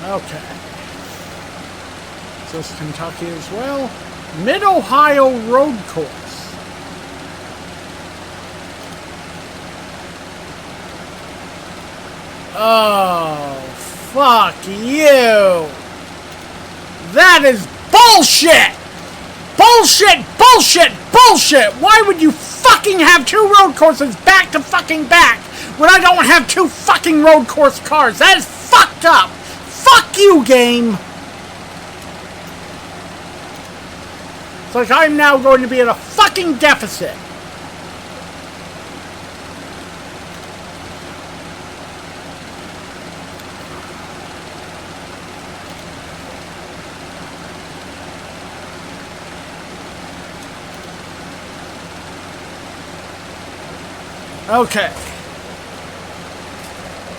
Okay. Is this Kentucky as well? Mid-Ohio Road Course. Oh, fuck you. That is bullshit! Bullshit, bullshit, bullshit! Why would you fucking have 2 road courses back to fucking back when I don't have 2 fucking road course cars? That is fucked up! Fuck you, game! It's like I'm now going to be at a fucking deficit. Okay.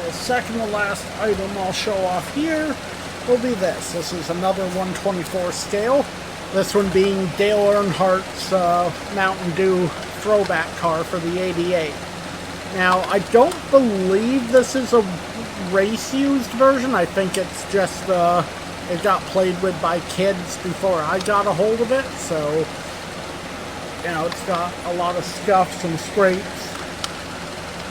The second to last item I'll show off here will be this. This is another 124 scale. This one being Dale Earnhardt's Mountain Dew throwback car for the 88. Now, I don't believe this is a race-used version. I think it's just, it got played with by kids before I got a hold of it. So, you know, it's got a lot of scuffs and scrapes.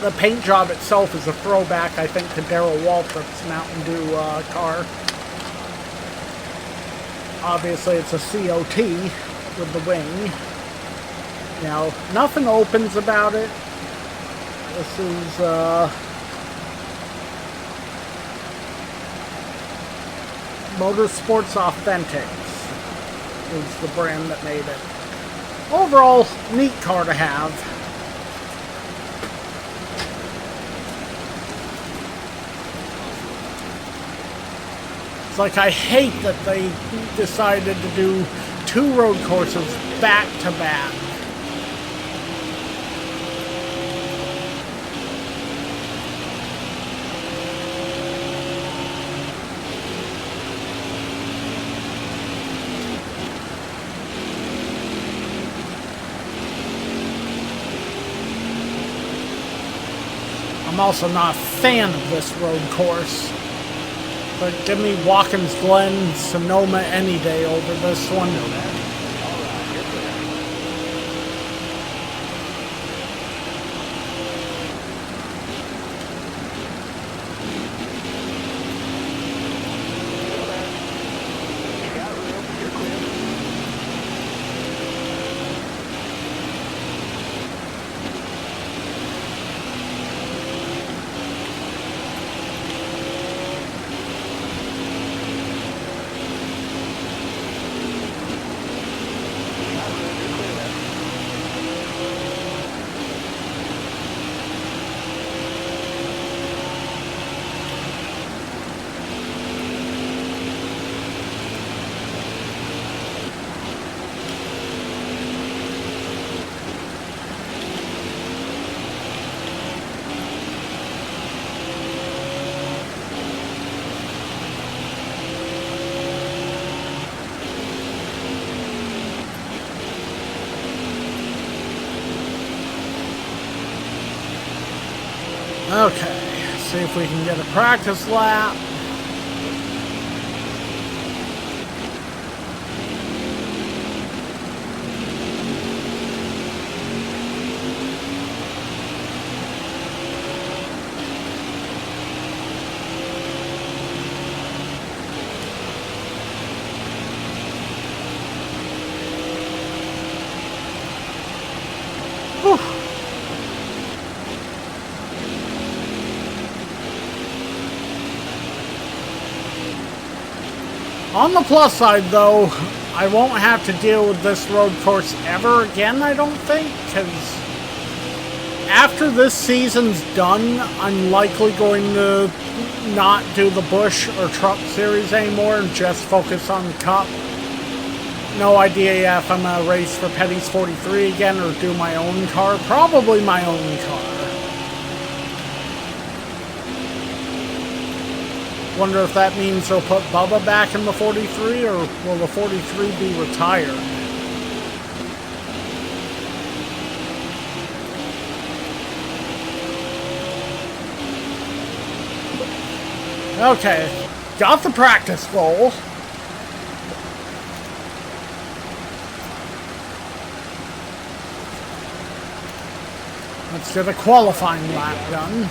The paint job itself is a throwback, I think, to Darrell Waltrip's Mountain Dew car. Obviously, it's a COT with the wing. Now, nothing opens about it. This is, Motorsports Authentics is the brand that made it. Overall, neat car to have. Like, I hate that they decided to do 2 road courses back to back. I'm also not a fan of this road course. But give me Watkins Glen, Sonoma any day over this one. Okay, see if we can get a practice lap. Whew. On the plus side, though, I won't have to deal with this road course ever again, I don't think, because after this season's done, I'm likely going to not do the Busch or Truck Series anymore and just focus on the Cup. No idea yet if I'm going to race for Petty's 43 again or do my own car. Probably my own car. Wonder if that means they'll put Bubba back in the 43 or will the 43 be retired? Okay, got the practice goal. Let's get a qualifying lap done.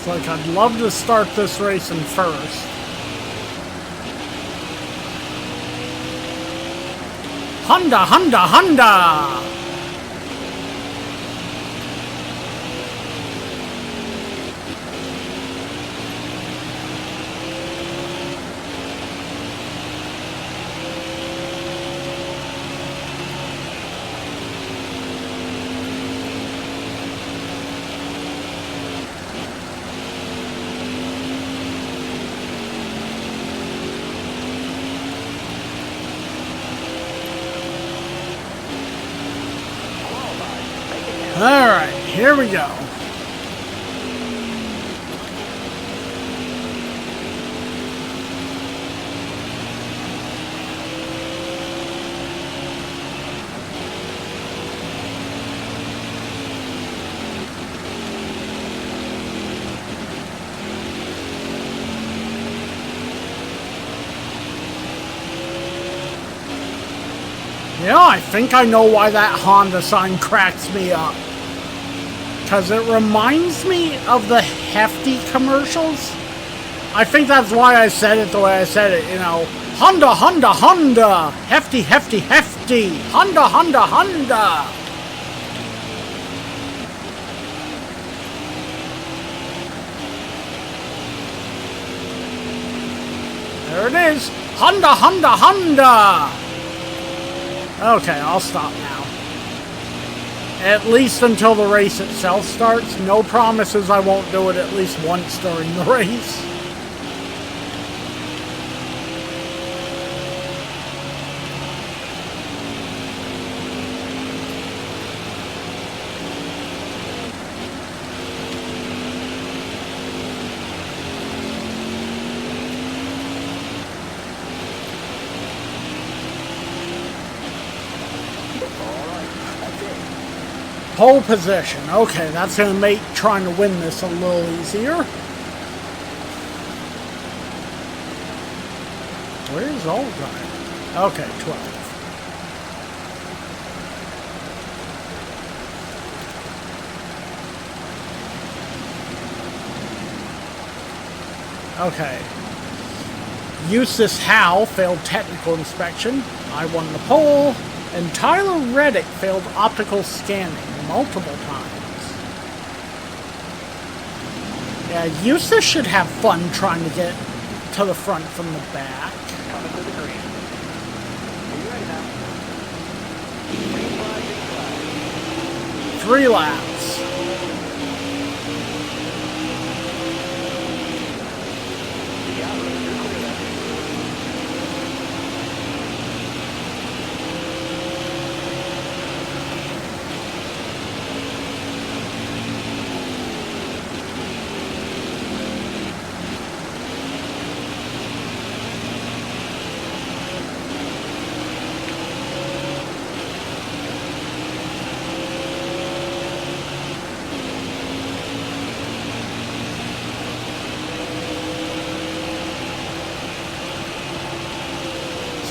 Like, I'd love to start this race in first. Honda, Honda, Honda! Alright, here we go. Yeah, I think I know why that Honda sign cracks me up. Because it reminds me of the Hefty commercials. I think that's why I said it the way I said it, you know. Honda, Honda, Honda! Hefty, Hefty, Hefty! Honda, Honda, Honda! There it is! Honda, Honda, Honda! Okay, I'll stop now. At least until the race itself starts. No promises I won't do it at least once during the race. Pole position. Okay, that's going to make trying to win this a little easier. Where's old guy? Okay, 12. Okay. Eustace Howe failed technical inspection. I won the pole. And Tyler Reddick failed optical scanning multiple times. Yeah, Eustace should have fun trying to get to the front from the back. Coming to the green. Are you ready now? Green flag, green flag. 3 laps. The operator, you're clear now.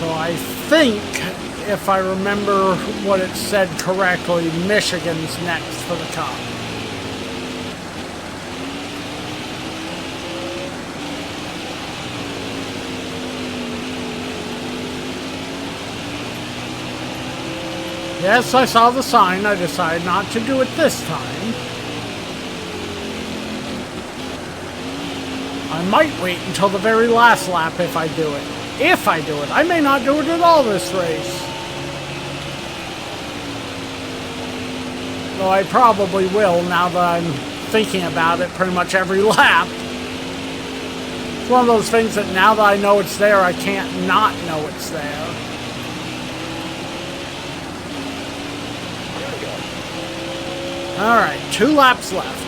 So I think, if I remember what it said correctly, Michigan's next for the Cup. Yes, I saw the sign. I decided not to do it this time. I might wait until the very last lap if I do it. If I do it. I may not do it at all this race. Though I probably will now that I'm thinking about it pretty much every lap. It's one of those things that now that I know it's there, I can't not know it's there. Alright, 2 laps left.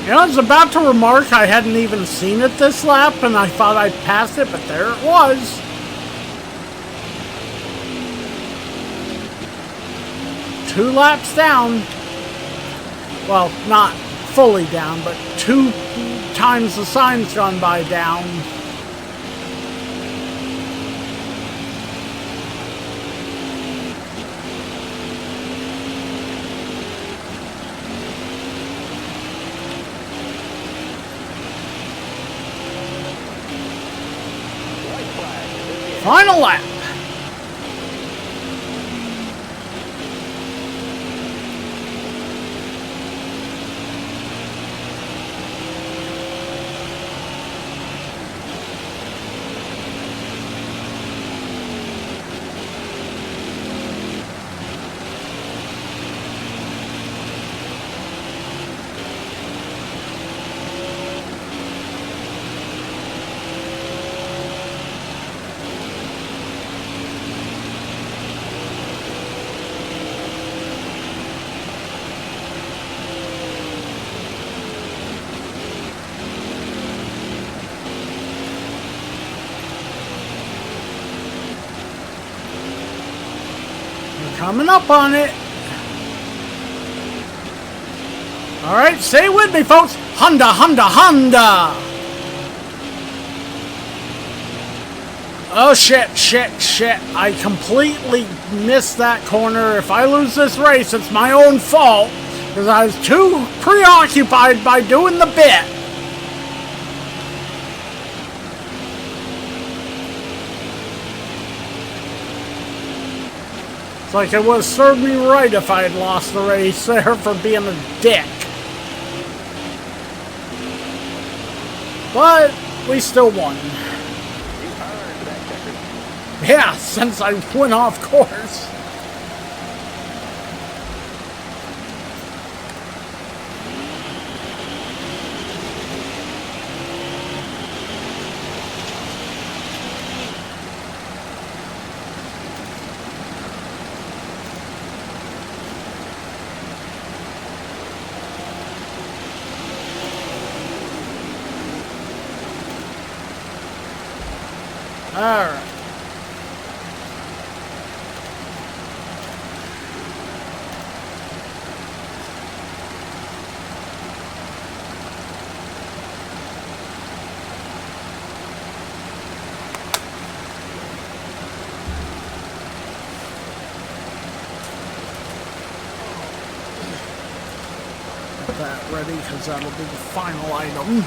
You know, I was about to remark I hadn't even seen it this lap, and I thought I'd passed it, but there it was. Two laps down. Well, not fully down, but 2 times the sign's gone by down. Final lap. Coming up on it. All right, stay with me, folks. Honda, Honda, Honda. Oh, shit, shit, shit. I completely missed that corner. If I lose this race, it's my own fault because I was too preoccupied by doing the bit. Like it would have served me right if I had lost the race there for being a dick. But we still won. Yeah, since I went off course. Alright. Get that ready because that'll be the final item.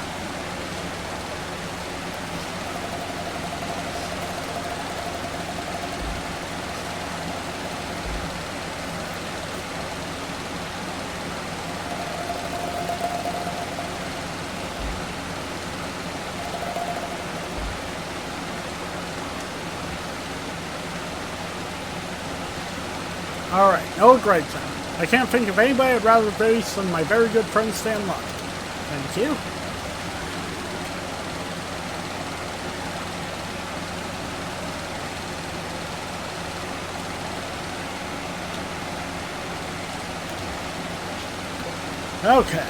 Alright, no great time. I can't think of anybody I'd rather race than my very good friend Stan Luck. Thank you. Okay.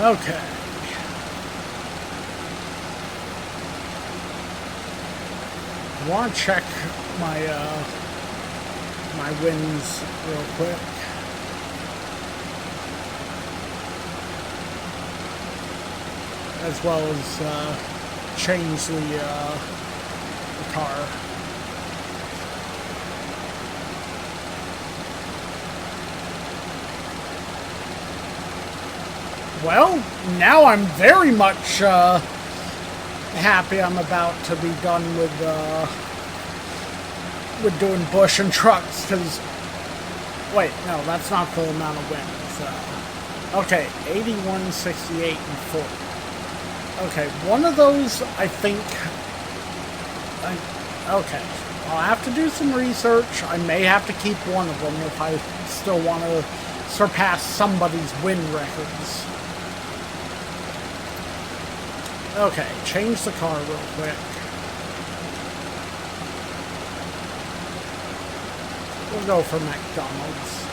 Okay. I want to check my my wins real quick. As well as change the car. Well, now I'm very much happy I'm about to be done with doing bush and trucks, because wait, no, that's not the amount of wins. Okay, 81, 68, and 40. Okay, one of those I think. Okay, I'll have to do some research. I may have to keep one of them if I still want to surpass somebody's win records. Okay, change the car real quick. We'll go for McDonald's.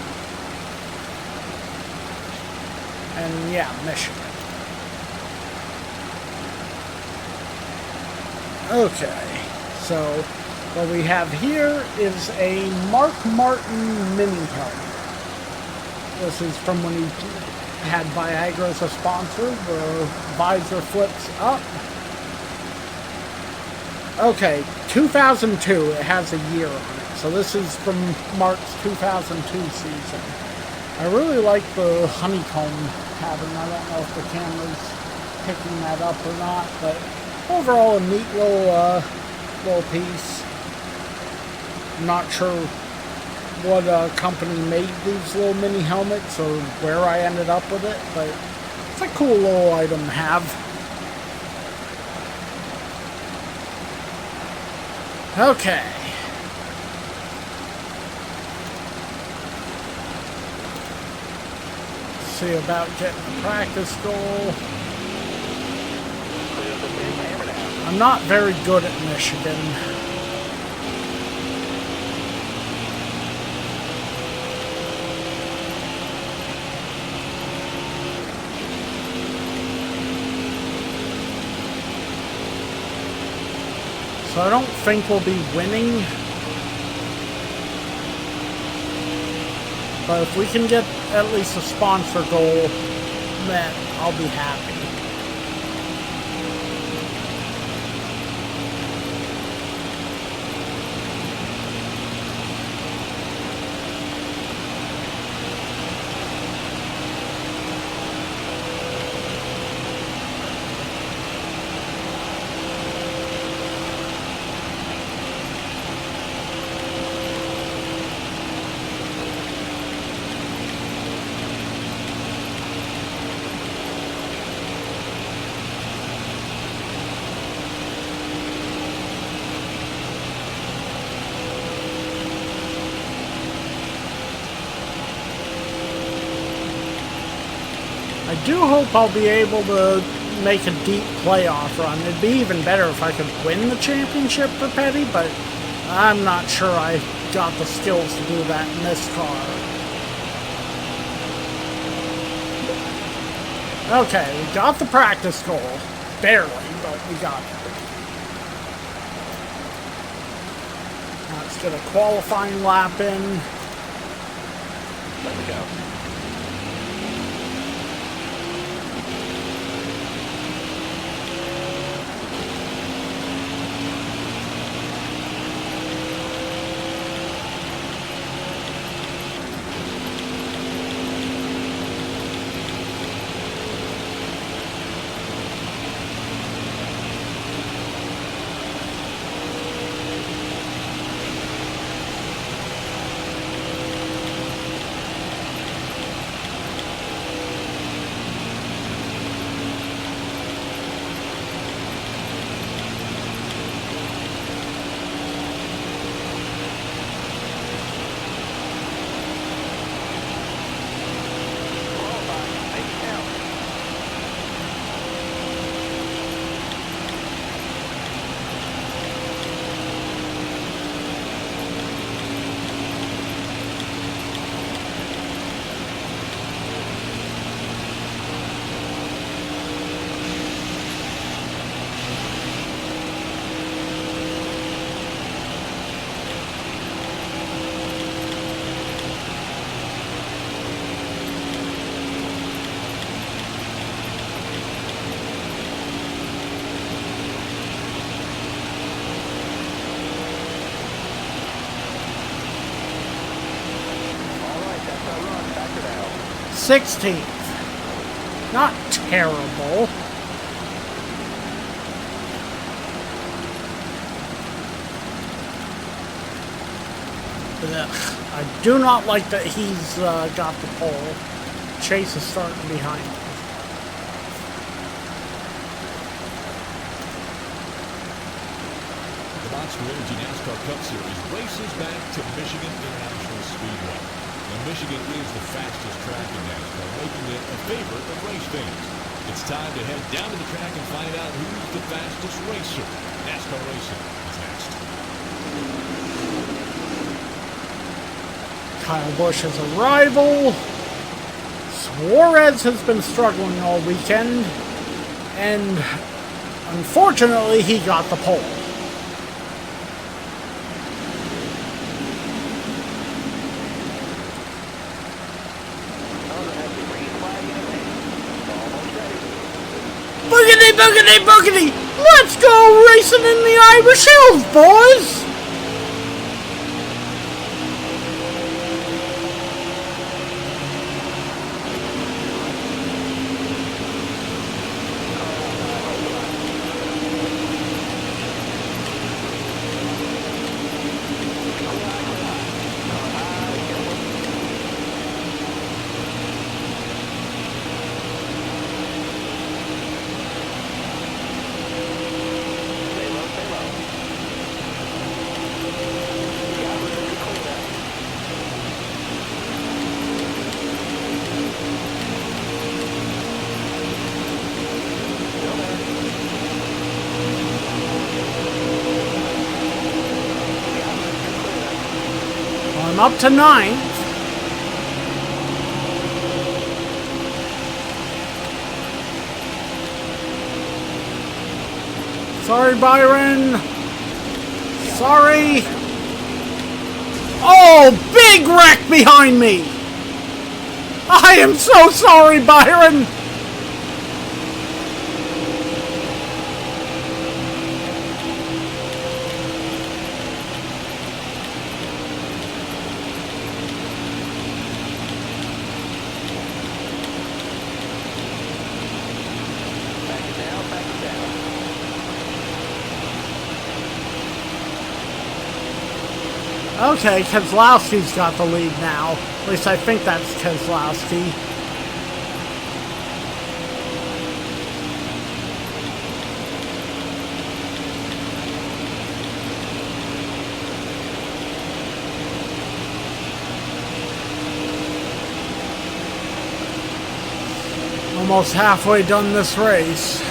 And yeah, Michigan. Okay, so what we have here is a Mark Martin mini helmet. This is from when he had Viagra as a sponsor. The visor flips up. Okay, 2002. It has a year on it. So this is from Mark's 2002 season. I really like the honeycomb pattern. I don't know if the camera's picking that up or not, but overall a neat little piece. I'm not sure what company made these little mini helmets or where I ended up with it, but it's a cool little item to have. Okay. See about getting the practice goal. I'm not very good at Michigan. So I don't think we'll be winning. But if we can get at least a sponsor goal, then I'll be happy. I do hope I'll be able to make a deep playoff run. It'd be even better if I could win the championship for Petty, but I'm not sure I got the skills to do that in this car. Okay, we got the practice goal. Barely, but we got it. Let's get a qualifying lap in. Let me go. 16th. Not terrible. Ugh. I do not like that he's got the pole. Chase is starting behind him. The Monster Energy NASCAR Cup Series races back to Michigan International Speedway. Now, Michigan is the fastest track in NASCAR, making it a favorite of race fans. It's time to head down to the track and find out who's the fastest racer. NASCAR Racing is next. Kyle Busch's arrival. Suarez has been struggling all weekend, and unfortunately he got the pole. Boogity, boogity, boogity! Let's go racing in the Irish Hills, boys! I'm up to 9th. Sorry, Byron. Sorry. Oh, big wreck behind me. I am so sorry, Byron. Okay, Keselowski's got the lead now. At least I think that's Keselowski. Almost halfway done this race.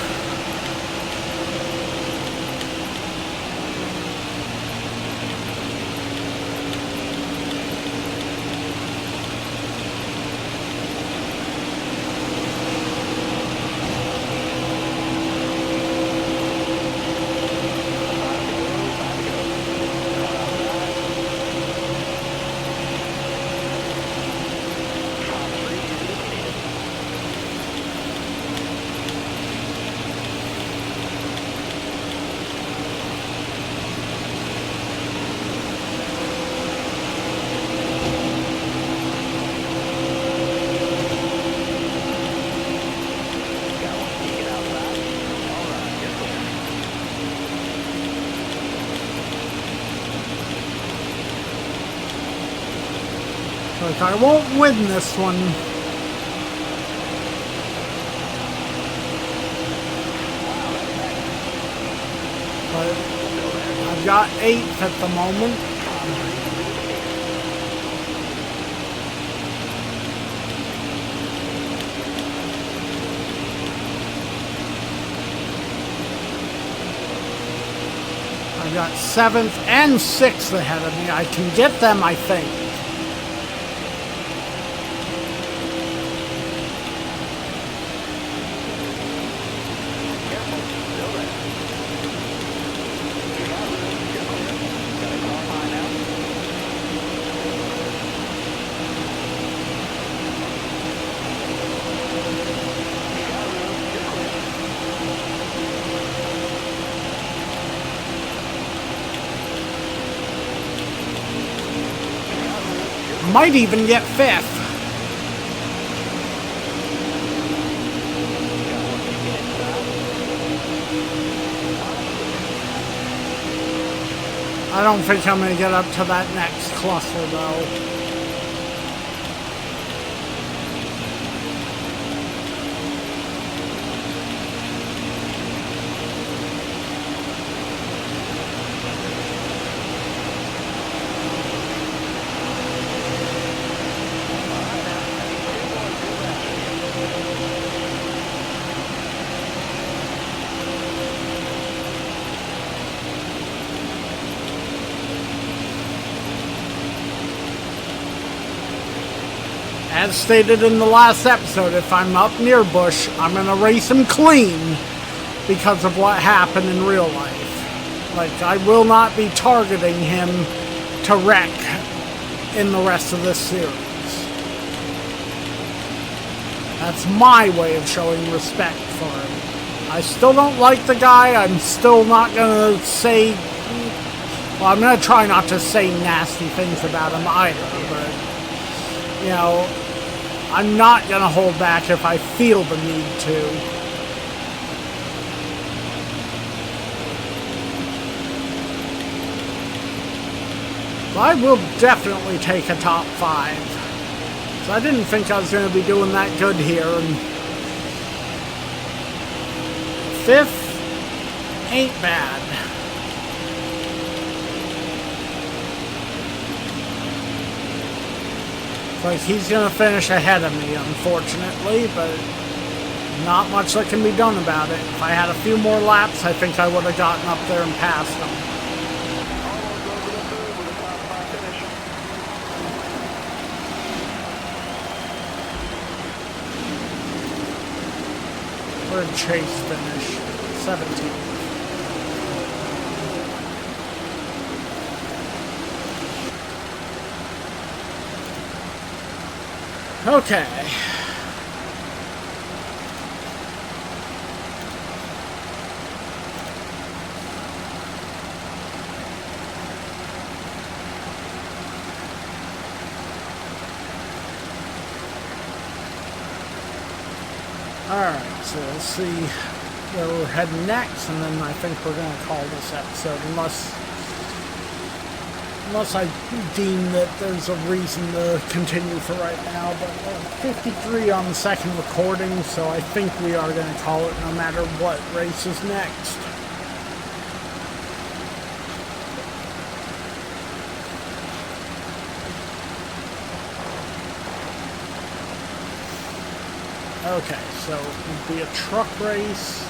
Look, I won't win this one. But I've got 8th at the moment. I've got 7th and 6th ahead of me. I can get them, I think. Might even get 5th. I don't think I'm going to get up to that next cluster, though. As stated in the last episode, if I'm up near Bush, I'm going to race him clean because of what happened in real life. Like, I will not be targeting him to wreck in the rest of this series. That's my way of showing respect for him. I still don't like the guy. I'm still not going to say... Well, I'm going to try not to say nasty things about him either, but... You know... I'm not going to hold back if I feel the need to. But I will definitely take a top 5. So I didn't think I was going to be doing that good here. And 5th ain't bad. Like, he's going to finish ahead of me, unfortunately, but not much that can be done about it. If I had a few more laps, I think I would have gotten up there and passed him. Where did Chase finish? 17th. Okay. Alright, so we'll see where we're heading next, and then I think we're going to call this episode, unless I deem that there's a reason to continue for right now. But we're 53 on the second recording, so I think we are going to call it no matter what race is next. Okay, so it would be a truck race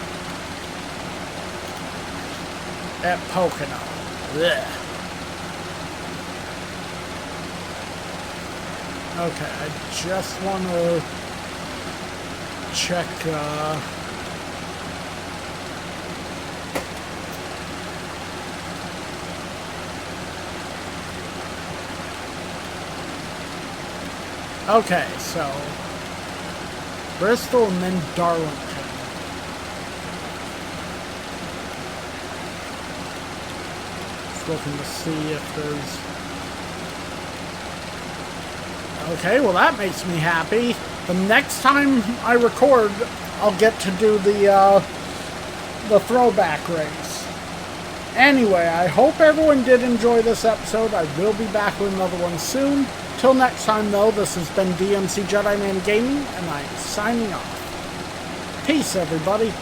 at Pocono. Blech. Okay, I just want to check, okay, so Bristol and then Darlington. Just looking to see if there's... Okay, well that makes me happy. The next time I record, I'll get to do the throwback race. Anyway, I hope everyone did enjoy this episode. I will be back with another one soon. Till next time though, this has been DMC Jedi Man Gaming, and I'm signing off. Peace everybody.